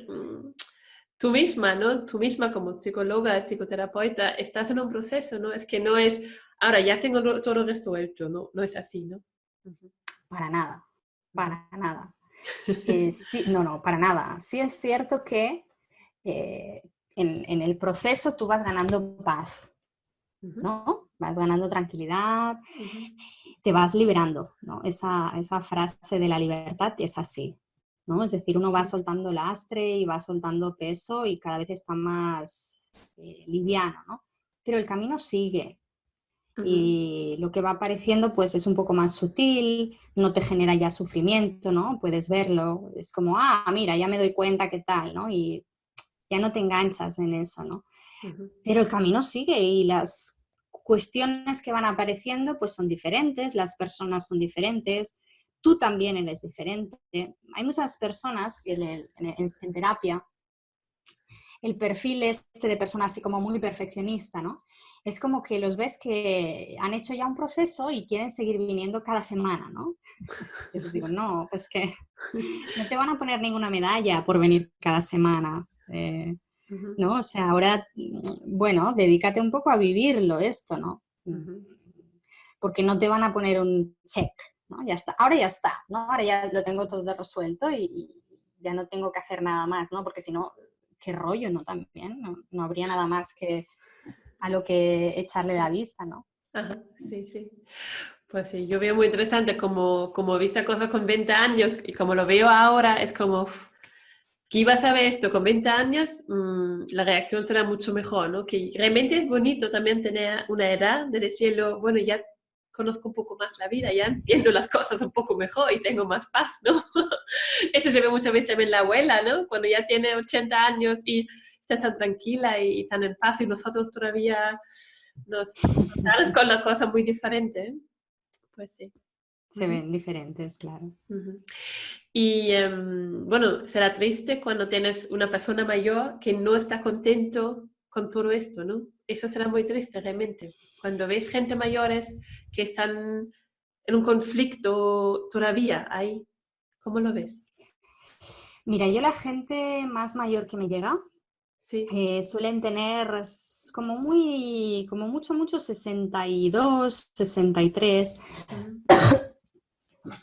tú misma, ¿no? Tú misma como psicóloga, psicoterapeuta, estás en un proceso, ¿no? Es que no es, ahora ya tengo todo resuelto, ¿no? No es así, ¿no? Para nada, para nada. Sí, no, para nada. Sí es cierto que en el proceso tú vas ganando paz, ¿no? Vas ganando tranquilidad, te vas liberando, ¿no? Esa frase de la libertad es así, ¿no? Es decir, uno va soltando lastre y va soltando peso y cada vez está más liviano, ¿no? Pero el camino sigue. Y lo que va apareciendo pues es un poco más sutil, no te genera ya sufrimiento, ¿no? Puedes verlo, es como, mira, ya me doy cuenta qué tal, ¿no? Y ya no te enganchas en eso, ¿no? Pero el camino sigue y las cuestiones que van apareciendo pues son diferentes, las personas son diferentes, tú también eres diferente. Hay muchas personas que en terapia, el perfil este de persona así como muy perfeccionista, ¿no? Es como que los ves que han hecho ya un proceso y quieren seguir viniendo cada semana, ¿no? Yo les digo, no, pues que no te van a poner ninguna medalla por venir cada semana, ¿no? O sea, ahora, bueno, dedícate un poco a vivirlo esto, ¿no? Porque no te van a poner un check, ¿no? Ya está, ¿no? Ahora ya lo tengo todo resuelto y ya no tengo que hacer nada más, ¿no? Porque si no, qué rollo, ¿no? También, no habría nada más que a lo que echarle la vista, ¿no? Ajá, sí, sí. Pues sí, yo veo muy interesante como viste cosas con 20 años y como lo veo ahora, es como, que ibas a ver esto con 20 años, la reacción será mucho mejor, ¿no? Que realmente es bonito también tener una edad de decirlo, bueno, ya conozco un poco más la vida, ya entiendo las cosas un poco mejor y tengo más paz, ¿no? Eso se ve muchas veces también la abuela, ¿no? Cuando ya tiene 80 años y está tan tranquila y tan en paz y nosotros todavía nos estamos con la cosa muy diferente, ¿eh? Pues sí. Se ven diferentes, claro. Y bueno, será triste cuando tienes una persona mayor que no está contento con todo esto, ¿no? Eso será muy triste realmente. Cuando ves gente mayores que están en un conflicto todavía ahí, ¿cómo lo ves? Mira, yo la gente más mayor que me llega Sí. suelen tener como mucho 62, 63.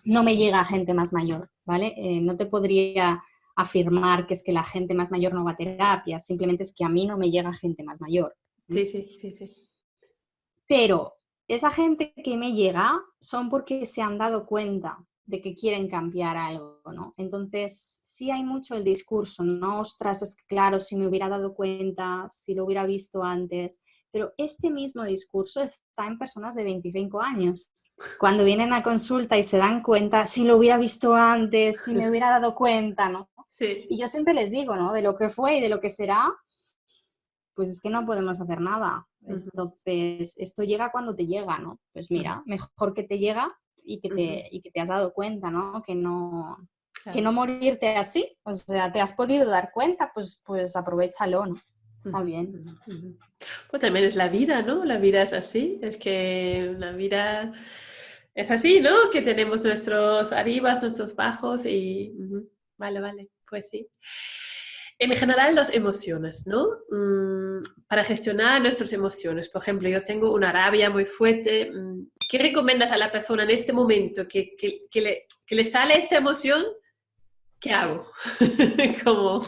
No me llega gente más mayor, ¿vale? No te podría afirmar que es que la gente más mayor no va a terapia, simplemente es que a mí no me llega gente más mayor. Sí, sí, sí, sí. Pero esa gente que me llega son porque se han dado cuenta de que quieren cambiar algo, ¿no? Entonces, sí hay mucho el discurso, ¿no? Ostras, es que claro, si me hubiera dado cuenta, si lo hubiera visto antes, pero este mismo discurso está en personas de 25 años. Cuando vienen a consulta y se dan cuenta, si lo hubiera visto antes, si me hubiera dado cuenta, ¿no? Sí. Y yo siempre les digo, ¿no? De lo que fue y de lo que será, pues es que no podemos hacer nada. Entonces, esto llega cuando te llega, ¿no? Pues mira, mejor que te llega y que te has dado cuenta, ¿no? Que no Claro. morirte así. O sea, te has podido dar cuenta, pues aprovéchalo, ¿no? Está bien. Pues también es la vida, ¿no? La vida es así, es que la vida es así, ¿no? Que tenemos nuestros arribas, nuestros bajos y vale, pues sí. En general, las emociones, ¿no? Para gestionar nuestras emociones. Por ejemplo, yo tengo una rabia muy fuerte. ¿Qué recomiendas a la persona en este momento que le sale esta emoción? ¿Qué hago? ¿Cómo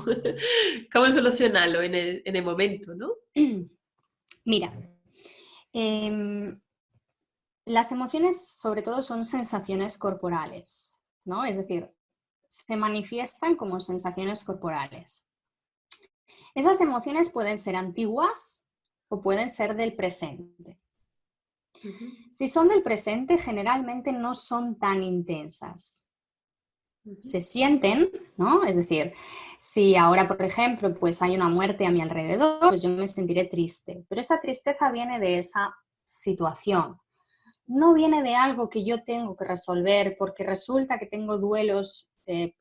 solucionarlo en el momento, ¿no? Mira, las emociones sobre todo son sensaciones corporales, ¿no? Es decir, se manifiestan como sensaciones corporales. Esas emociones pueden ser antiguas o pueden ser del presente. Ujú, Si son del presente, generalmente no son tan intensas. ujú, Se sienten, ¿no? Es decir, si ahora, por ejemplo, pues hay una muerte a mi alrededor, pues yo me sentiré triste, pero esa tristeza viene de esa situación, no viene de algo que yo tengo que resolver porque resulta que tengo duelos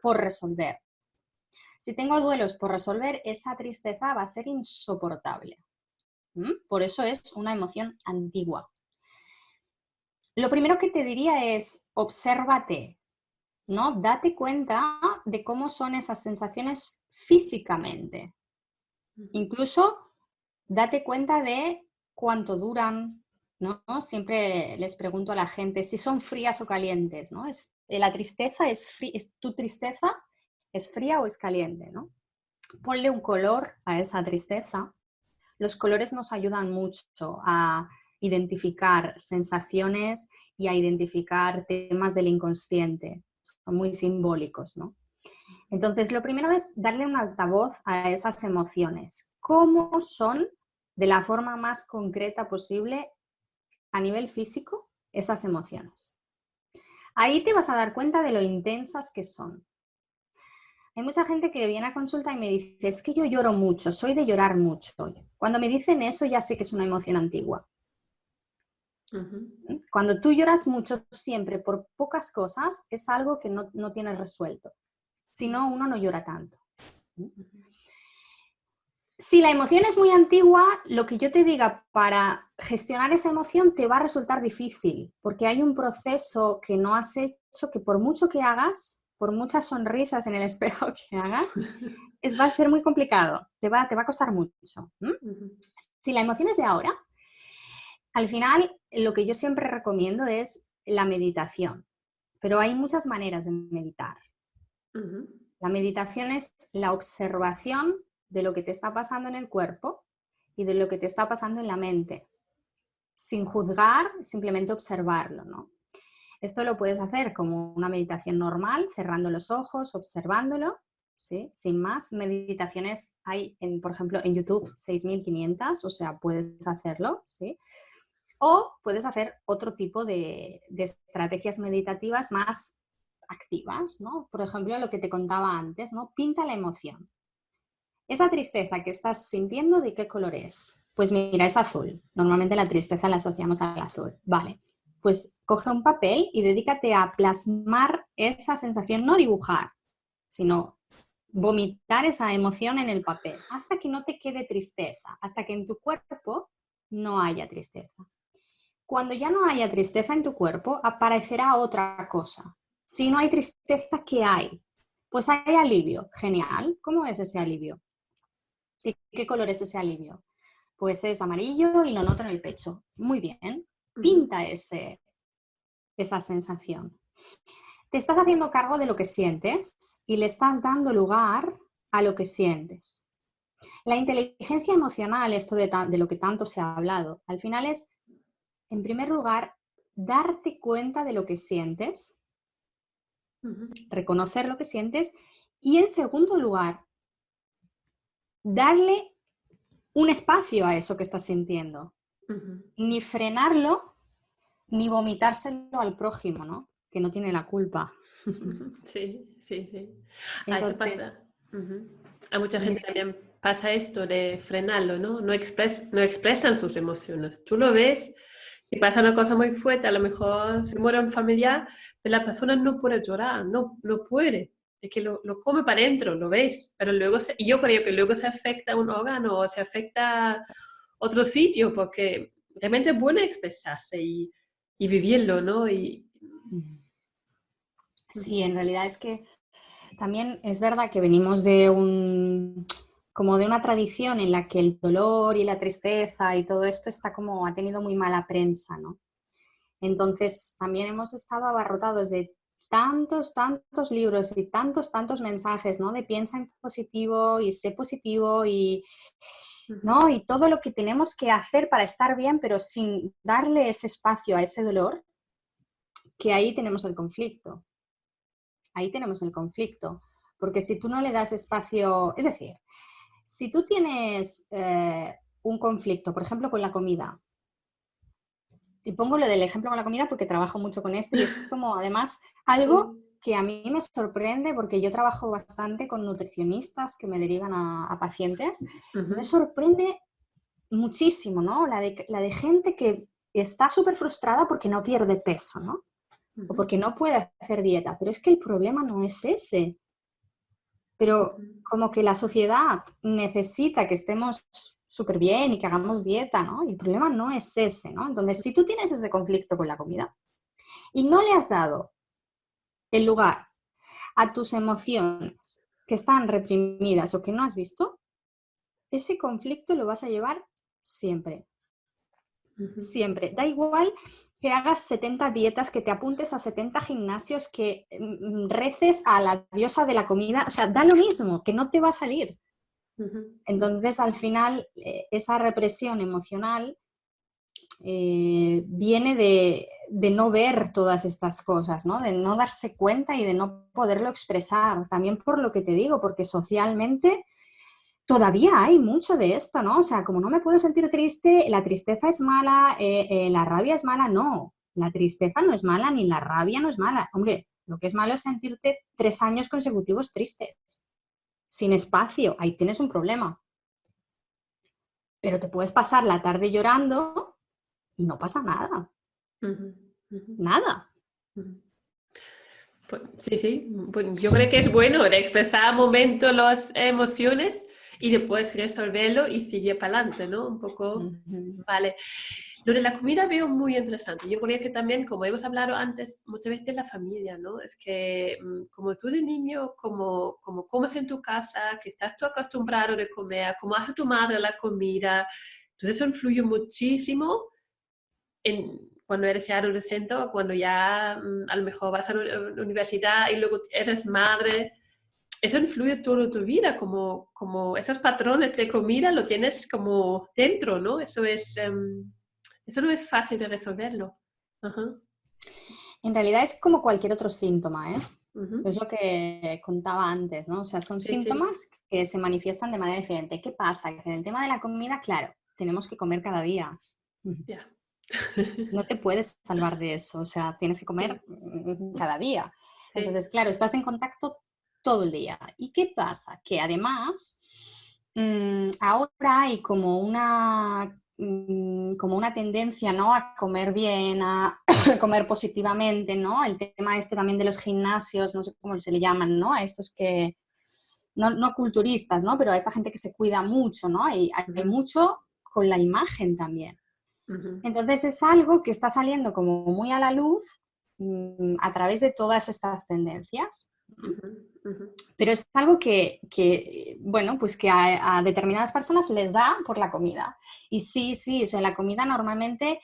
por resolver. Si tengo duelos por resolver, esa tristeza va a ser insoportable. Por eso es una emoción antigua. Lo primero que te diría es, obsérvate, ¿no? Date cuenta de cómo son esas sensaciones físicamente. ujú. Incluso date cuenta de cuánto duran, ¿no? Siempre les pregunto a la gente si son frías o calientes, ¿no? La tristeza ¿tu tristeza es fría o es caliente, ¿no? Ponle un color a esa tristeza. Los colores nos ayudan mucho a identificar sensaciones y a identificar temas del inconsciente. Son muy simbólicos, ¿no? Entonces, lo primero es darle un altavoz a esas emociones. ¿Cómo son, de la forma más concreta posible, a nivel físico, esas emociones? Ahí te vas a dar cuenta de lo intensas que son. Hay mucha gente que viene a consulta y me dice, es que yo lloro mucho, soy de llorar mucho. Cuando me dicen eso ya sé que es una emoción antigua. Ujú, Cuando tú lloras mucho siempre por pocas cosas, es algo que no tienes resuelto. Si no, uno no llora tanto. ujú, Si la emoción es muy antigua, lo que yo te diga para gestionar esa emoción te va a resultar difícil, porque hay un proceso que no has hecho que por mucho que hagas, por muchas sonrisas en el espejo que hagas, va a ser muy complicado, te va a costar mucho. ujú, Si la emoción es de ahora, al final lo que yo siempre recomiendo es la meditación, pero hay muchas maneras de meditar. ujú, La meditación es la observación de lo que te está pasando en el cuerpo y de lo que te está pasando en la mente, sin juzgar, simplemente observarlo, ¿no? Esto lo puedes hacer como una meditación normal, cerrando los ojos, observándolo, ¿sí? Sin más. Meditaciones hay, por ejemplo, en YouTube 6.500, o sea, puedes hacerlo, ¿sí? O puedes hacer otro tipo de estrategias meditativas más activas, ¿no? Por ejemplo, lo que te contaba antes, ¿no? Pinta la emoción. Esa tristeza que estás sintiendo, ¿de qué color es? Pues mira, es azul. Normalmente la tristeza la asociamos al azul. Vale, pues coge un papel y dedícate a plasmar esa sensación, no dibujar, sino vomitar esa emoción en el papel, hasta que no te quede tristeza, hasta que en tu cuerpo no haya tristeza. Cuando ya no haya tristeza en tu cuerpo, aparecerá otra cosa. Si no hay tristeza, ¿qué hay? Pues hay alivio. Genial. ¿Cómo es ese alivio? ¿De qué color es ese alivio? Pues es amarillo y lo noto en el pecho. Muy bien. ujú. Pinta esa sensación. Te estás haciendo cargo de lo que sientes y le estás dando lugar a lo que sientes. La inteligencia emocional, esto de lo que tanto se ha hablado, al final es, en primer lugar, darte cuenta de lo que sientes, Ujú, reconocer lo que sientes y, en segundo lugar, darle un espacio a eso que estás sintiendo. ujú. Ni frenarlo, ni vomitárselo al prójimo, ¿no? Que no tiene la culpa. Sí, sí, sí. A eso Entonces, pasa. Ujú. A mucha dime, gente dime. también pasa esto de frenarlo, ¿no? No expresan sus emociones. Tú lo ves y pasa una cosa muy fuerte, a lo mejor se muere un familiar, pero la persona no puede llorar, no puede. Es que lo come para adentro, lo ves, pero luego y yo creo que luego se afecta un órgano o se afecta otro sitio, porque realmente es bueno expresarse y vivirlo, ¿no? Sí, en realidad es que también es verdad que venimos de como de una tradición en la que el dolor y la tristeza y todo esto ha tenido muy mala prensa, ¿no? Entonces, también hemos estado abarrotados de tantos libros y tantos mensajes, ¿no? De piensa en positivo y sé positivo Ujú. ¿no? Y todo lo que tenemos que hacer para estar bien, pero sin darle ese espacio a ese dolor, que ahí tenemos el conflicto. Ahí tenemos el conflicto. Porque si tú no le das espacio, es decir, si tú tienes un conflicto, por ejemplo, con la comida, te pongo lo del ejemplo con la comida porque trabajo mucho con esto y es como además algo que a mí me sorprende porque yo trabajo bastante con nutricionistas que me derivan a pacientes. Me sorprende muchísimo, ¿no? La de gente que está súper frustrada porque no pierde peso, ¿no? O porque no puede hacer dieta. Pero es que el problema no es ese. Pero como que la sociedad necesita que estemos súper bien y que hagamos dieta, ¿no? Y el problema no es ese, ¿no? Entonces, si tú tienes ese conflicto con la comida y no le has dado el lugar a tus emociones que están reprimidas o que no has visto, ese conflicto lo vas a llevar siempre. Siempre. Da igual que hagas 70 dietas, que te apuntes a 70 gimnasios, que reces a la diosa de la comida. O sea, da lo mismo, que no te va a salir. Entonces, al final, esa represión emocional viene de no ver todas estas cosas, ¿no? De no darse cuenta y de no poderlo expresar. También por lo que te digo, porque socialmente todavía hay mucho de esto, ¿no? O sea, como no me puedo sentir triste, la tristeza es mala, la rabia es mala, no. La tristeza no es mala, ni la rabia no es mala. Hombre, lo que es malo es sentirte 3 años consecutivos tristes, sin espacio. Ahí tienes un problema. Pero te puedes pasar la tarde llorando y no pasa nada. Nada. Pues, sí. Pues yo creo que es bueno de expresar al momento las emociones y después resolverlo y seguir para adelante, ¿no? Un poco, vale. Lo de la comida veo muy interesante. Yo creo que también, como hemos hablado antes, muchas veces de la familia, ¿no? Es que como tú de niño, como comes en tu casa, que estás tú acostumbrado de comer, como hace tu madre la comida, todo eso influye muchísimo cuando eres ya adolescente o cuando ya a lo mejor vas a la universidad y luego eres madre. Eso influye toda tu vida, como esos patrones de comida lo tienes como dentro, ¿no? Eso no es fácil de resolverlo. En realidad es como cualquier otro síntoma, ¿eh? Es lo que contaba antes, ¿no? O sea, son síntomas que se manifiestan de manera diferente. ¿Qué pasa? Que en el tema de la comida, claro, tenemos que comer cada día. Yeah. No te puedes salvar de eso, o sea, tienes que comer cada día. Entonces, claro, estás en contacto todo el día. ¿Y qué pasa? Que además, ahora hay como una tendencia, ¿no? A comer bien, a comer positivamente, ¿no? El tema este también de los gimnasios, no sé cómo se le llaman, ¿no? A estos que, no culturistas, ¿no? Pero a esta gente que se cuida mucho, ¿no? Hay mucho con la imagen también. Entonces es algo que está saliendo como muy a la luz a través de todas estas tendencias. Pero es algo que bueno, pues que a determinadas personas les da por la comida. Y sí, o sea, la comida normalmente,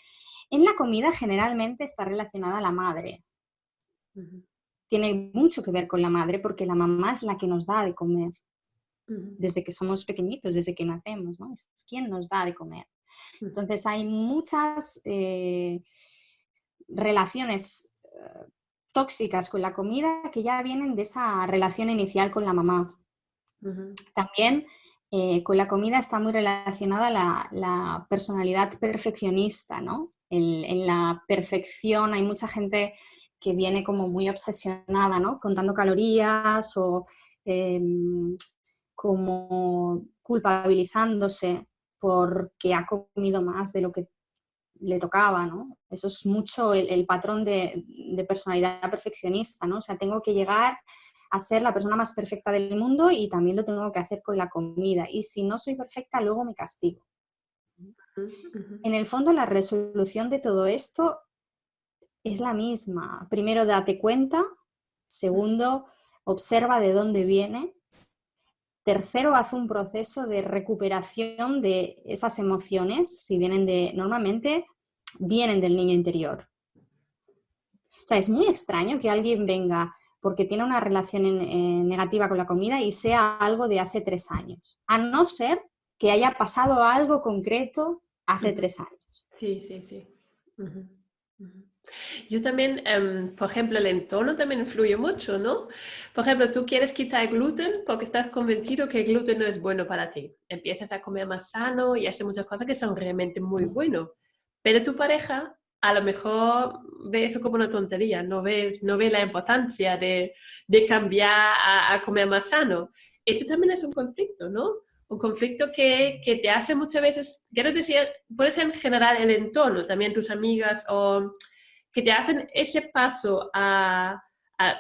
en la comida generalmente está relacionada a la madre. Tiene mucho que ver con la madre porque la mamá es la que nos da de comer. Desde que somos pequeñitos, desde que nacemos, ¿no? Es quien nos da de comer. Entonces hay muchas relaciones tóxicas con la comida que ya vienen de esa relación inicial con la mamá. También con la comida está muy relacionada la personalidad perfeccionista, ¿no? En la perfección hay mucha gente que viene como muy obsesionada, ¿no? Contando calorías o como culpabilizándose porque ha comido más de lo que le tocaba, ¿no? Eso es mucho el patrón de personalidad perfeccionista, ¿no? O sea, tengo que llegar a ser la persona más perfecta del mundo y también lo tengo que hacer con la comida. Y si no soy perfecta, luego me castigo. En el fondo, la resolución de todo esto es la misma. Primero, date cuenta. Segundo, observa de dónde viene. Tercero, haz un proceso de recuperación de esas emociones, si normalmente vienen del niño interior. O sea, es muy extraño que alguien venga porque tiene una relación negativa con la comida y sea algo de hace 3 años, a no ser que haya pasado algo concreto hace 3 años. Sí. Yo también, por ejemplo, el entorno también influye mucho, ¿no? Por ejemplo, tú quieres quitar el gluten porque estás convencido que el gluten no es bueno para ti. Empiezas a comer más sano y hacer muchas cosas que son realmente muy buenas. Pero tu pareja a lo mejor ve eso como una tontería, no ve la importancia de cambiar a comer más sano. Eso también es un conflicto, ¿no? Un conflicto que te hace muchas veces, quiero decir, puede ser en general el entorno, también tus amigas, o que te hacen ese paso a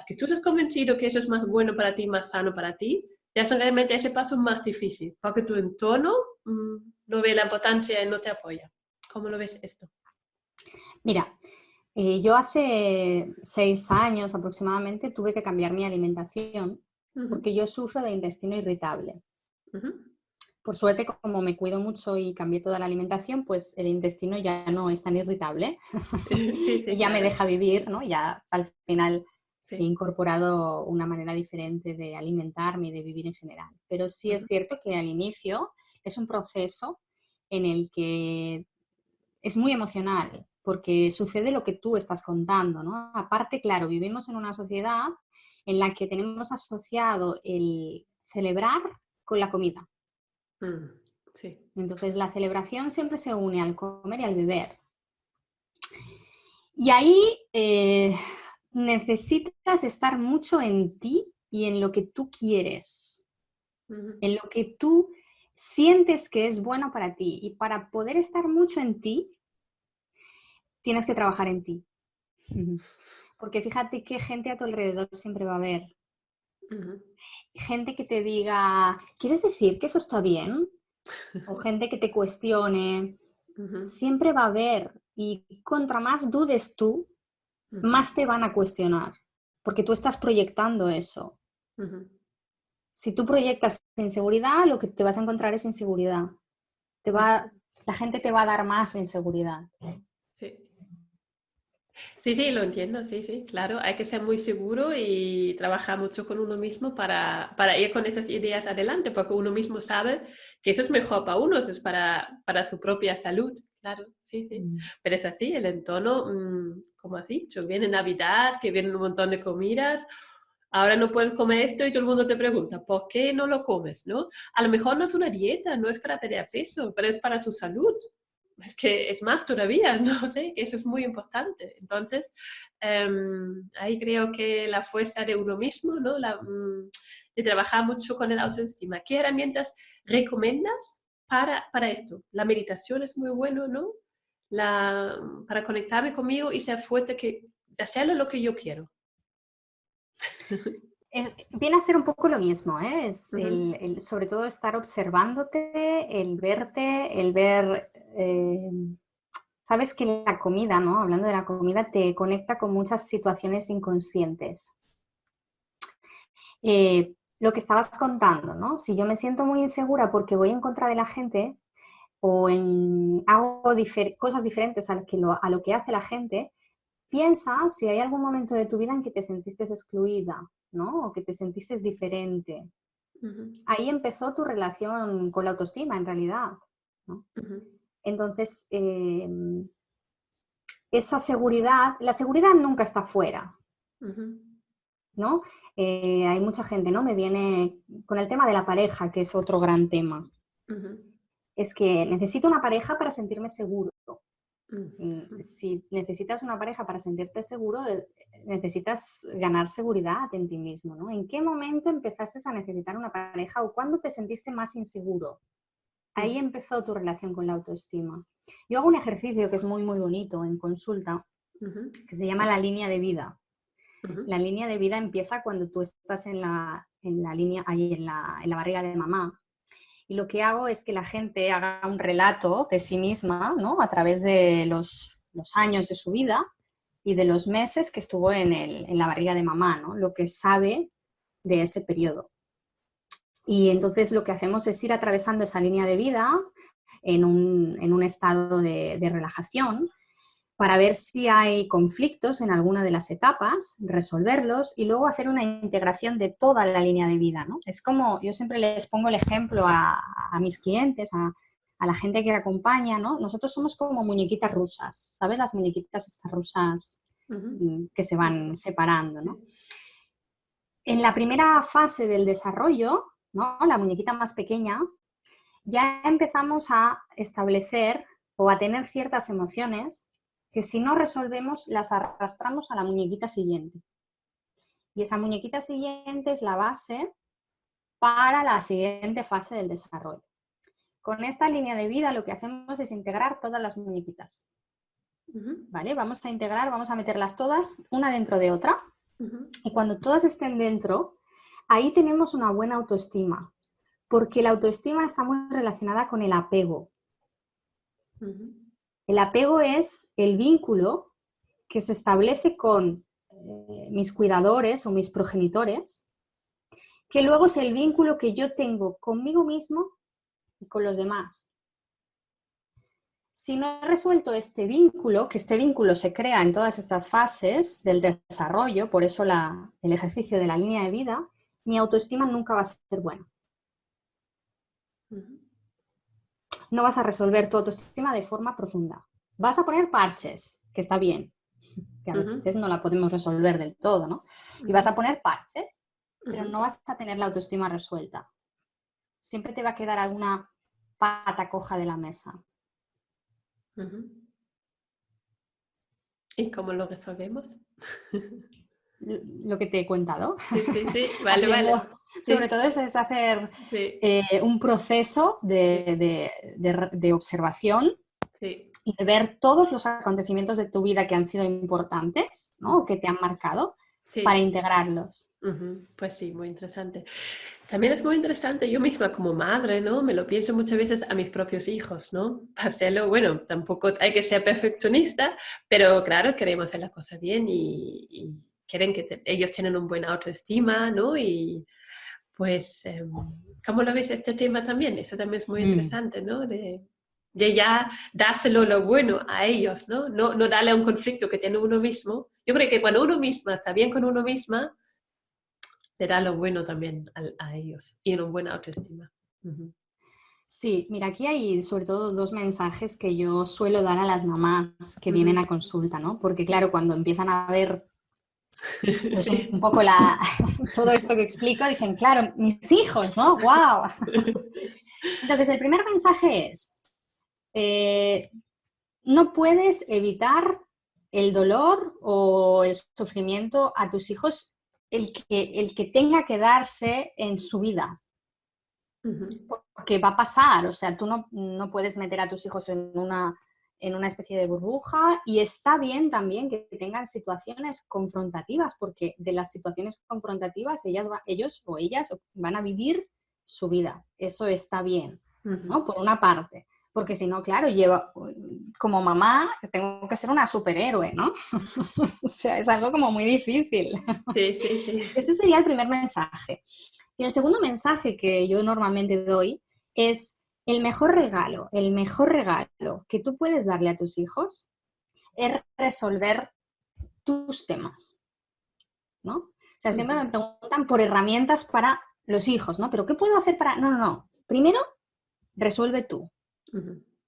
que tú estás convencido que eso es más bueno para ti, más sano para ti, te hacen realmente ese paso más difícil, porque tu entorno no ve la importancia y no te apoya. ¿Cómo lo ves esto? Mira, yo hace 6 años aproximadamente tuve que cambiar mi alimentación porque yo sufro de intestino irritable. Por suerte, como me cuido mucho y cambié toda la alimentación, pues el intestino ya no es tan irritable Sí, y ya claro. me deja vivir, ¿no? Ya al final Sí. he incorporado una manera diferente de alimentarme y de vivir en general. Pero sí es cierto que al inicio es un proceso en el que es muy emocional, porque sucede lo que tú estás contando, ¿no? Aparte, claro, vivimos en una sociedad en la que tenemos asociado el celebrar con la comida. Sí. Entonces, la celebración siempre se une al comer y al beber. Y ahí necesitas estar mucho en ti y en lo que tú quieres, en lo que tú sientes que es bueno para ti. Y para poder estar mucho en ti, tienes que trabajar en ti. Porque fíjate qué gente a tu alrededor siempre va a haber. Gente que te diga, ¿quieres decir que eso está bien? O gente que te cuestione. Siempre va a haber. Y contra más dudes tú, más te van a cuestionar. Porque tú estás proyectando eso. Si tú proyectas inseguridad, lo que te vas a encontrar es inseguridad. La gente te va a dar más inseguridad. Sí. Sí, lo entiendo, sí, claro. Hay que ser muy seguro y trabajar mucho con uno mismo para ir con esas ideas adelante, porque uno mismo sabe que eso es mejor para uno, eso es para su propia salud, claro, sí. Pero es así, el entorno, como has dicho, viene Navidad, que vienen un montón de comidas, ahora no puedes comer esto y todo el mundo te pregunta, ¿por qué no lo comes, no? A lo mejor no es una dieta, no es para perder peso, pero es para tu salud. Es que es más todavía, no sé, que eso es muy importante. Entonces, ahí creo que la fuerza de uno mismo, ¿no? De trabajar mucho con el autoestima. ¿Qué herramientas recomiendas para esto? La meditación es muy bueno, ¿no? Para conectarme conmigo y ser fuerte, que hacerlo lo que yo quiero. Viene a ser un poco lo mismo, ¿eh? Es sobre todo estar observándote, el verte, el ver... sabes que la comida, ¿no? Hablando de la comida, te conecta con muchas situaciones inconscientes. Lo que estabas contando, ¿no? Si yo me siento muy insegura porque voy en contra de la gente o hago cosas diferentes a lo que hace la gente, piensa si hay algún momento de tu vida en que te sentiste excluida, ¿no? O que te sentiste diferente. Ahí empezó tu relación con la autoestima, en realidad, ¿no? Entonces, esa seguridad, la seguridad nunca está fuera, ¿no? Hay mucha gente, ¿no? Me viene con el tema de la pareja, que es otro gran tema. Es que necesito una pareja para sentirme seguro. Si necesitas una pareja para sentirte seguro, necesitas ganar seguridad en ti mismo, ¿no? ¿En qué momento empezaste a necesitar una pareja o cuándo te sentiste más inseguro? Ahí empezó tu relación con la autoestima. Yo hago un ejercicio que es muy, muy bonito en consulta, que se llama la línea de vida. La línea de vida empieza cuando tú estás en la línea, ahí en la barriga de mamá. Y lo que hago es que la gente haga un relato de sí misma, ¿no? A través de los años de su vida y de los meses que estuvo en la barriga de mamá, ¿no? Lo que sabe de ese periodo. Y entonces lo que hacemos es ir atravesando esa línea de vida en un estado de relajación para ver si hay conflictos en alguna de las etapas, resolverlos y luego hacer una integración de toda la línea de vida, ¿no? Es como, yo siempre les pongo el ejemplo a mis clientes, a la gente que acompaña, ¿no? Nosotros somos como muñequitas rusas, ¿sabes? Las muñequitas estas rusas que se van separando, ¿no? En la primera fase del desarrollo, ¿no? La muñequita más pequeña, ya empezamos a establecer o a tener ciertas emociones que si no resolvemos las arrastramos a la muñequita siguiente. Y esa muñequita siguiente es la base para la siguiente fase del desarrollo. Con esta línea de vida lo que hacemos es integrar todas las muñequitas. ¿Vale? Vamos a integrar, vamos a meterlas todas una dentro de otra. Y cuando todas estén dentro, ahí tenemos una buena autoestima. Porque la autoestima está muy relacionada con el apego. El apego es el vínculo que se establece con mis cuidadores o mis progenitores, que luego es el vínculo que yo tengo conmigo mismo y con los demás. Si no he resuelto este vínculo, que este vínculo se crea en todas estas fases del desarrollo, por eso el ejercicio de la línea de vida, mi autoestima nunca va a ser buena. No vas a resolver tu autoestima de forma profunda. Vas a poner parches, que está bien, que a veces no la podemos resolver del todo, ¿no? Y vas a poner parches, pero no vas a tener la autoestima resuelta. Siempre te va a quedar alguna pata coja de la mesa. ¿Y cómo lo resolvemos? Lo que te he contado. Sí, vale. Sobre todo es hacer un proceso de observación y de ver todos los acontecimientos de tu vida que han sido importantes, ¿no? O que te han marcado, para integrarlos. Pues sí, muy interesante. También es muy interesante, yo misma como madre, ¿no? Me lo pienso muchas veces a mis propios hijos, ¿no? Hacerlo, bueno, tampoco hay que ser perfeccionista, pero claro, queremos hacer las cosas bien y quieren que ellos tienen una buena autoestima, ¿no? Y pues, ¿cómo lo ves este tema también? Eso también es muy interesante, ¿no? De ya dárselo lo bueno a ellos, ¿no? No darle a un conflicto que tiene uno mismo. Yo creo que cuando uno misma está bien con uno misma, le da lo bueno también a ellos y una buena autoestima. Sí, mira, aquí hay sobre todo dos mensajes que yo suelo dar a las mamás que vienen a consulta, ¿no? Porque claro, cuando empiezan a ver pues un poco todo esto que explico, dicen, claro, mis hijos, ¿no? ¡Guau! Entonces, el primer mensaje es, no puedes evitar el dolor o el sufrimiento a tus hijos, el que tenga que darse en su vida. Porque va a pasar, o sea, tú no puedes meter a tus hijos en una especie de burbuja, y está bien también que tengan situaciones confrontativas, porque de las situaciones confrontativas ellos o ellas van a vivir su vida. Eso está bien, ¿no? Por una parte. Porque si no, claro, como mamá tengo que ser una superhéroe, ¿no? O sea, es algo como muy difícil. Sí. Ese sería el primer mensaje. Y el segundo mensaje que yo normalmente doy es el mejor regalo que tú puedes darle a tus hijos es resolver tus temas, ¿no? O sea, siempre me preguntan por herramientas para los hijos, ¿no? ¿Pero qué puedo hacer para...? No. Primero, resuelve tú.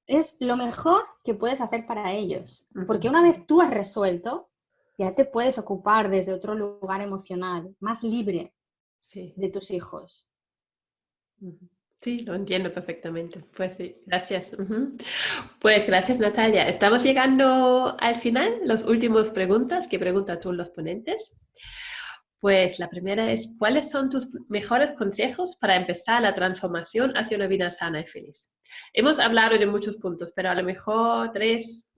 Es lo mejor que puedes hacer para ellos. Porque una vez tú has resuelto, ya te puedes ocupar desde otro lugar emocional, más libre de tus hijos. Sí, lo entiendo perfectamente. Pues sí, gracias. Pues gracias, Natalia. Estamos llegando al final, las últimas preguntas que preguntan tú los ponentes. Pues la primera es, ¿cuáles son tus mejores consejos para empezar la transformación hacia una vida sana y feliz? Hemos hablado de muchos puntos, pero a lo mejor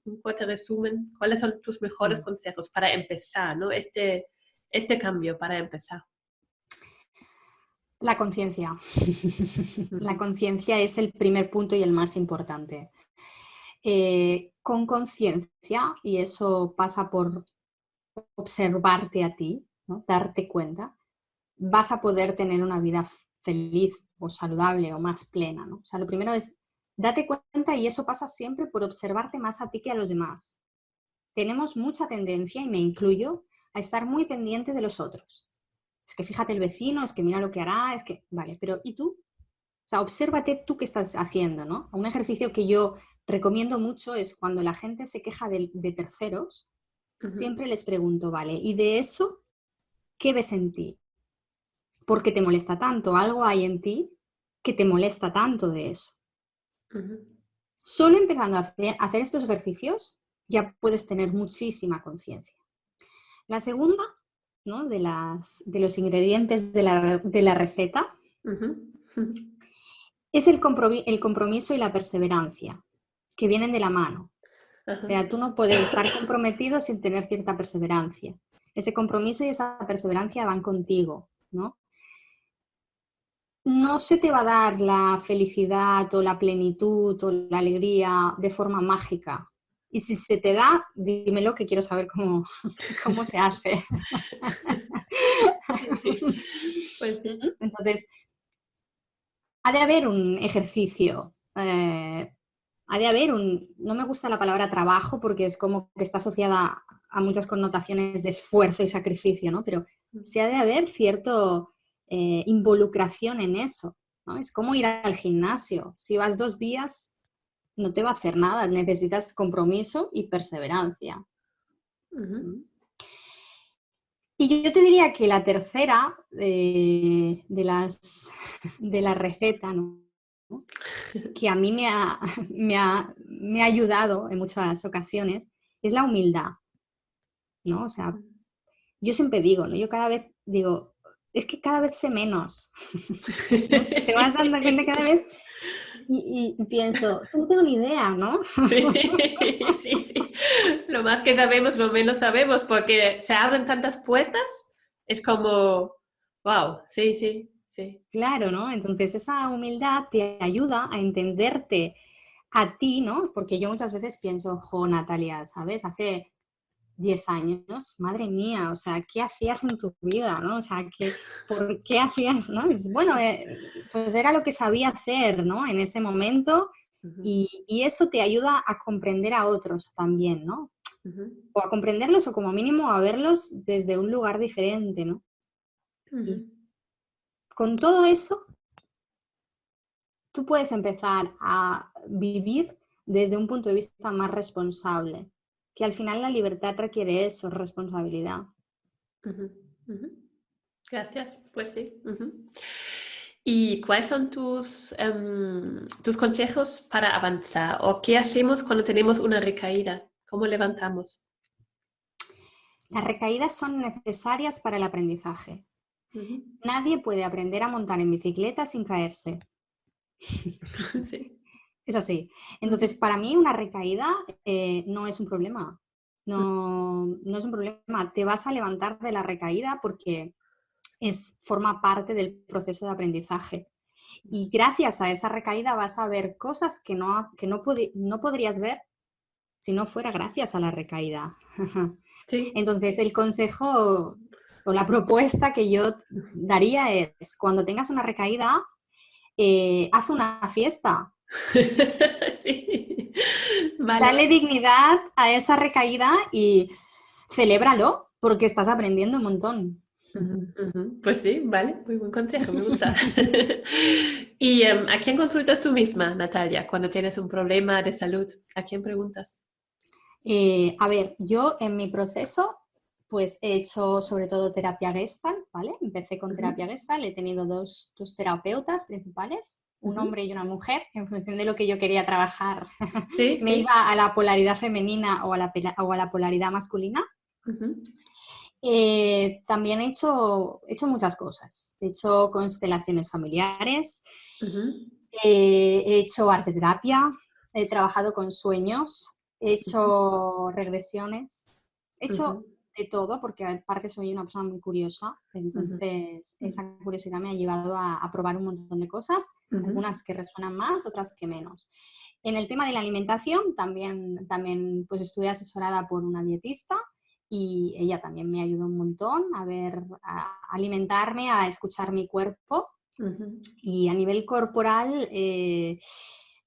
un corto resumen, ¿cuáles son tus mejores consejos para empezar, ¿no? Este cambio para empezar? La conciencia. La conciencia es el primer punto y el más importante. Con conciencia, y eso pasa por observarte a ti, ¿no? Darte cuenta, vas a poder tener una vida feliz o saludable o más plena, ¿no? O sea, lo primero es date cuenta, y eso pasa siempre por observarte más a ti que a los demás. Tenemos mucha tendencia, y me incluyo, a estar muy pendiente de los otros. Es que fíjate el vecino, es que mira lo que hará, es que... Vale, pero ¿y tú? O sea, obsérvate tú qué estás haciendo, ¿no? Un ejercicio que yo recomiendo mucho es cuando la gente se queja de terceros, siempre les pregunto, vale, ¿y de eso qué ves en ti? ¿Por qué te molesta tanto? Algo hay en ti que te molesta tanto de eso. Solo empezando a hacer estos ejercicios, ya puedes tener muchísima conciencia. La segunda, ¿no?, de los ingredientes de la receta es el compromiso y la perseverancia, que vienen de la mano. O sea, tú no puedes estar comprometido sin tener cierta perseverancia. Ese compromiso y esa perseverancia van contigo, ¿no? No se te va a dar la felicidad o la plenitud o la alegría de forma mágica. Y si se te da, dímelo, que quiero saber cómo se hace. Pues sí. Entonces, ha de haber un ejercicio, ha de haber no me gusta la palabra trabajo porque es como que está asociada a muchas connotaciones de esfuerzo y sacrificio, ¿no? Pero sí ha de haber cierto involucración en eso, ¿no? Es como ir al gimnasio. Si vas 2 días, no te va a hacer nada. Necesitas compromiso y perseverancia. Y yo te diría que la tercera de la receta, ¿no?, que a mí me ha ayudado en muchas ocasiones, es la humildad, ¿no? O sea, yo siempre digo, ¿no? Yo cada vez digo, es que cada vez sé menos, ¿no? Te vas dando cuenta cada vez y pienso, no tengo ni idea, ¿no? Sí. Lo más que sabemos, lo menos sabemos, porque se abren tantas puertas, es como, wow, sí. Claro, ¿no? Entonces esa humildad te ayuda a entenderte a ti, ¿no? Porque yo muchas veces pienso, Natalia, ¿sabes? Hace 10 años, madre mía, o sea, ¿qué hacías en tu vida, no? O sea, ¿por qué hacías, no? Bueno, pues era lo que sabía hacer, ¿no? En ese momento y eso te ayuda a comprender a otros también, ¿no? O a comprenderlos o como mínimo a verlos desde un lugar diferente, ¿no? Y con todo eso, tú puedes empezar a vivir desde un punto de vista más responsable, que al final la libertad requiere eso, responsabilidad. Gracias, pues sí. ¿Y cuáles son tus consejos para avanzar? ¿O qué hacemos cuando tenemos una recaída? ¿Cómo levantamos? Las recaídas son necesarias para el aprendizaje. Nadie puede aprender a montar en bicicleta sin caerse. Sí. Es así. Entonces, para mí una recaída no es un problema. No es un problema. Te vas a levantar de la recaída porque forma parte del proceso de aprendizaje. Y gracias a esa recaída vas a ver cosas que no podrías ver si no fuera gracias a la recaída. Sí. Entonces, el consejo o la propuesta que yo daría es, cuando tengas una recaída, haz una fiesta. Sí. Vale. Dale dignidad a esa recaída y celébralo porque estás aprendiendo un montón. Pues sí, vale, muy buen consejo, me gusta. ¿Y a quién consultas tú misma, Natalia, cuando tienes un problema de salud? ¿A quién preguntas? A ver, yo en mi proceso pues he hecho sobre todo terapia Gestalt, ¿vale? Empecé con terapia Gestalt, he tenido dos terapeutas principales, un hombre y una mujer, en función de lo que yo quería trabajar. Sí, Me iba a la polaridad femenina o a la polaridad masculina. También he hecho muchas cosas. He hecho constelaciones familiares, he hecho arte terapia, he trabajado con sueños, he hecho regresiones, he hecho de todo porque aparte soy una persona muy curiosa, entonces esa curiosidad me ha llevado a probar un montón de cosas, algunas que resuenan más, otras que menos. En el tema de la alimentación también pues estuve asesorada por una dietista y ella también me ayudó un montón a alimentarme, a escuchar mi cuerpo. Y a nivel corporal, te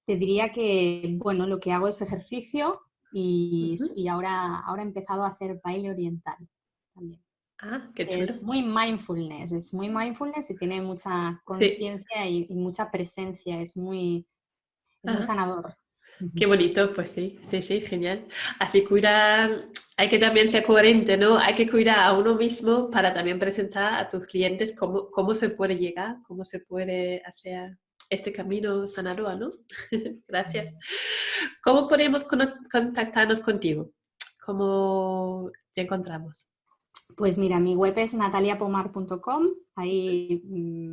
diría que, bueno, lo que hago es ejercicio y ahora he empezado a hacer baile oriental también. Ah, qué chulo. Es muy mindfulness y tiene mucha conciencia y mucha presencia, es muy sanador. Qué bonito, pues sí, genial. Así hay que también ser coherente, ¿no? Hay que cuidar a uno mismo para también presentar a tus clientes cómo se puede llegar, cómo se puede hacer este camino sanador, ¿no? Gracias. ¿Cómo podemos contactarnos contigo? ¿Cómo te encontramos? Pues mira, mi web es nataliapomar.com. Ahí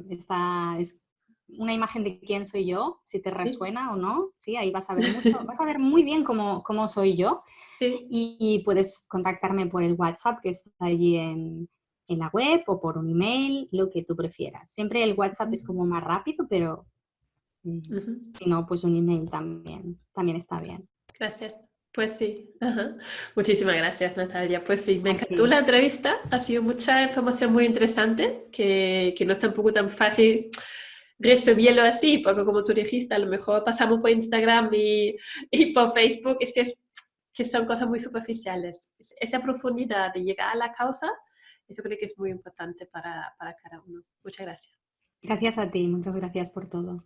es una imagen de quién soy yo, si te resuena o no. Sí, ahí vas a ver mucho, vas a ver muy bien cómo soy yo. Sí. Y puedes contactarme por el WhatsApp que está allí en la web o por un email, lo que tú prefieras. Siempre el WhatsApp es como más rápido, pero si no, pues un email también está bien. Gracias. Pues sí. Ajá. Muchísimas gracias, Natalia. Pues sí, me encantó Así. la entrevista. Ha sido mucha información muy interesante, que no es tampoco tan fácil resumirlo así, porque como tú dijiste, a lo mejor pasamos por Instagram y por Facebook, es que son cosas muy superficiales. Esa profundidad de llegar a la causa, eso creo que es muy importante para cada uno. Muchas gracias. Gracias a ti, muchas gracias por todo.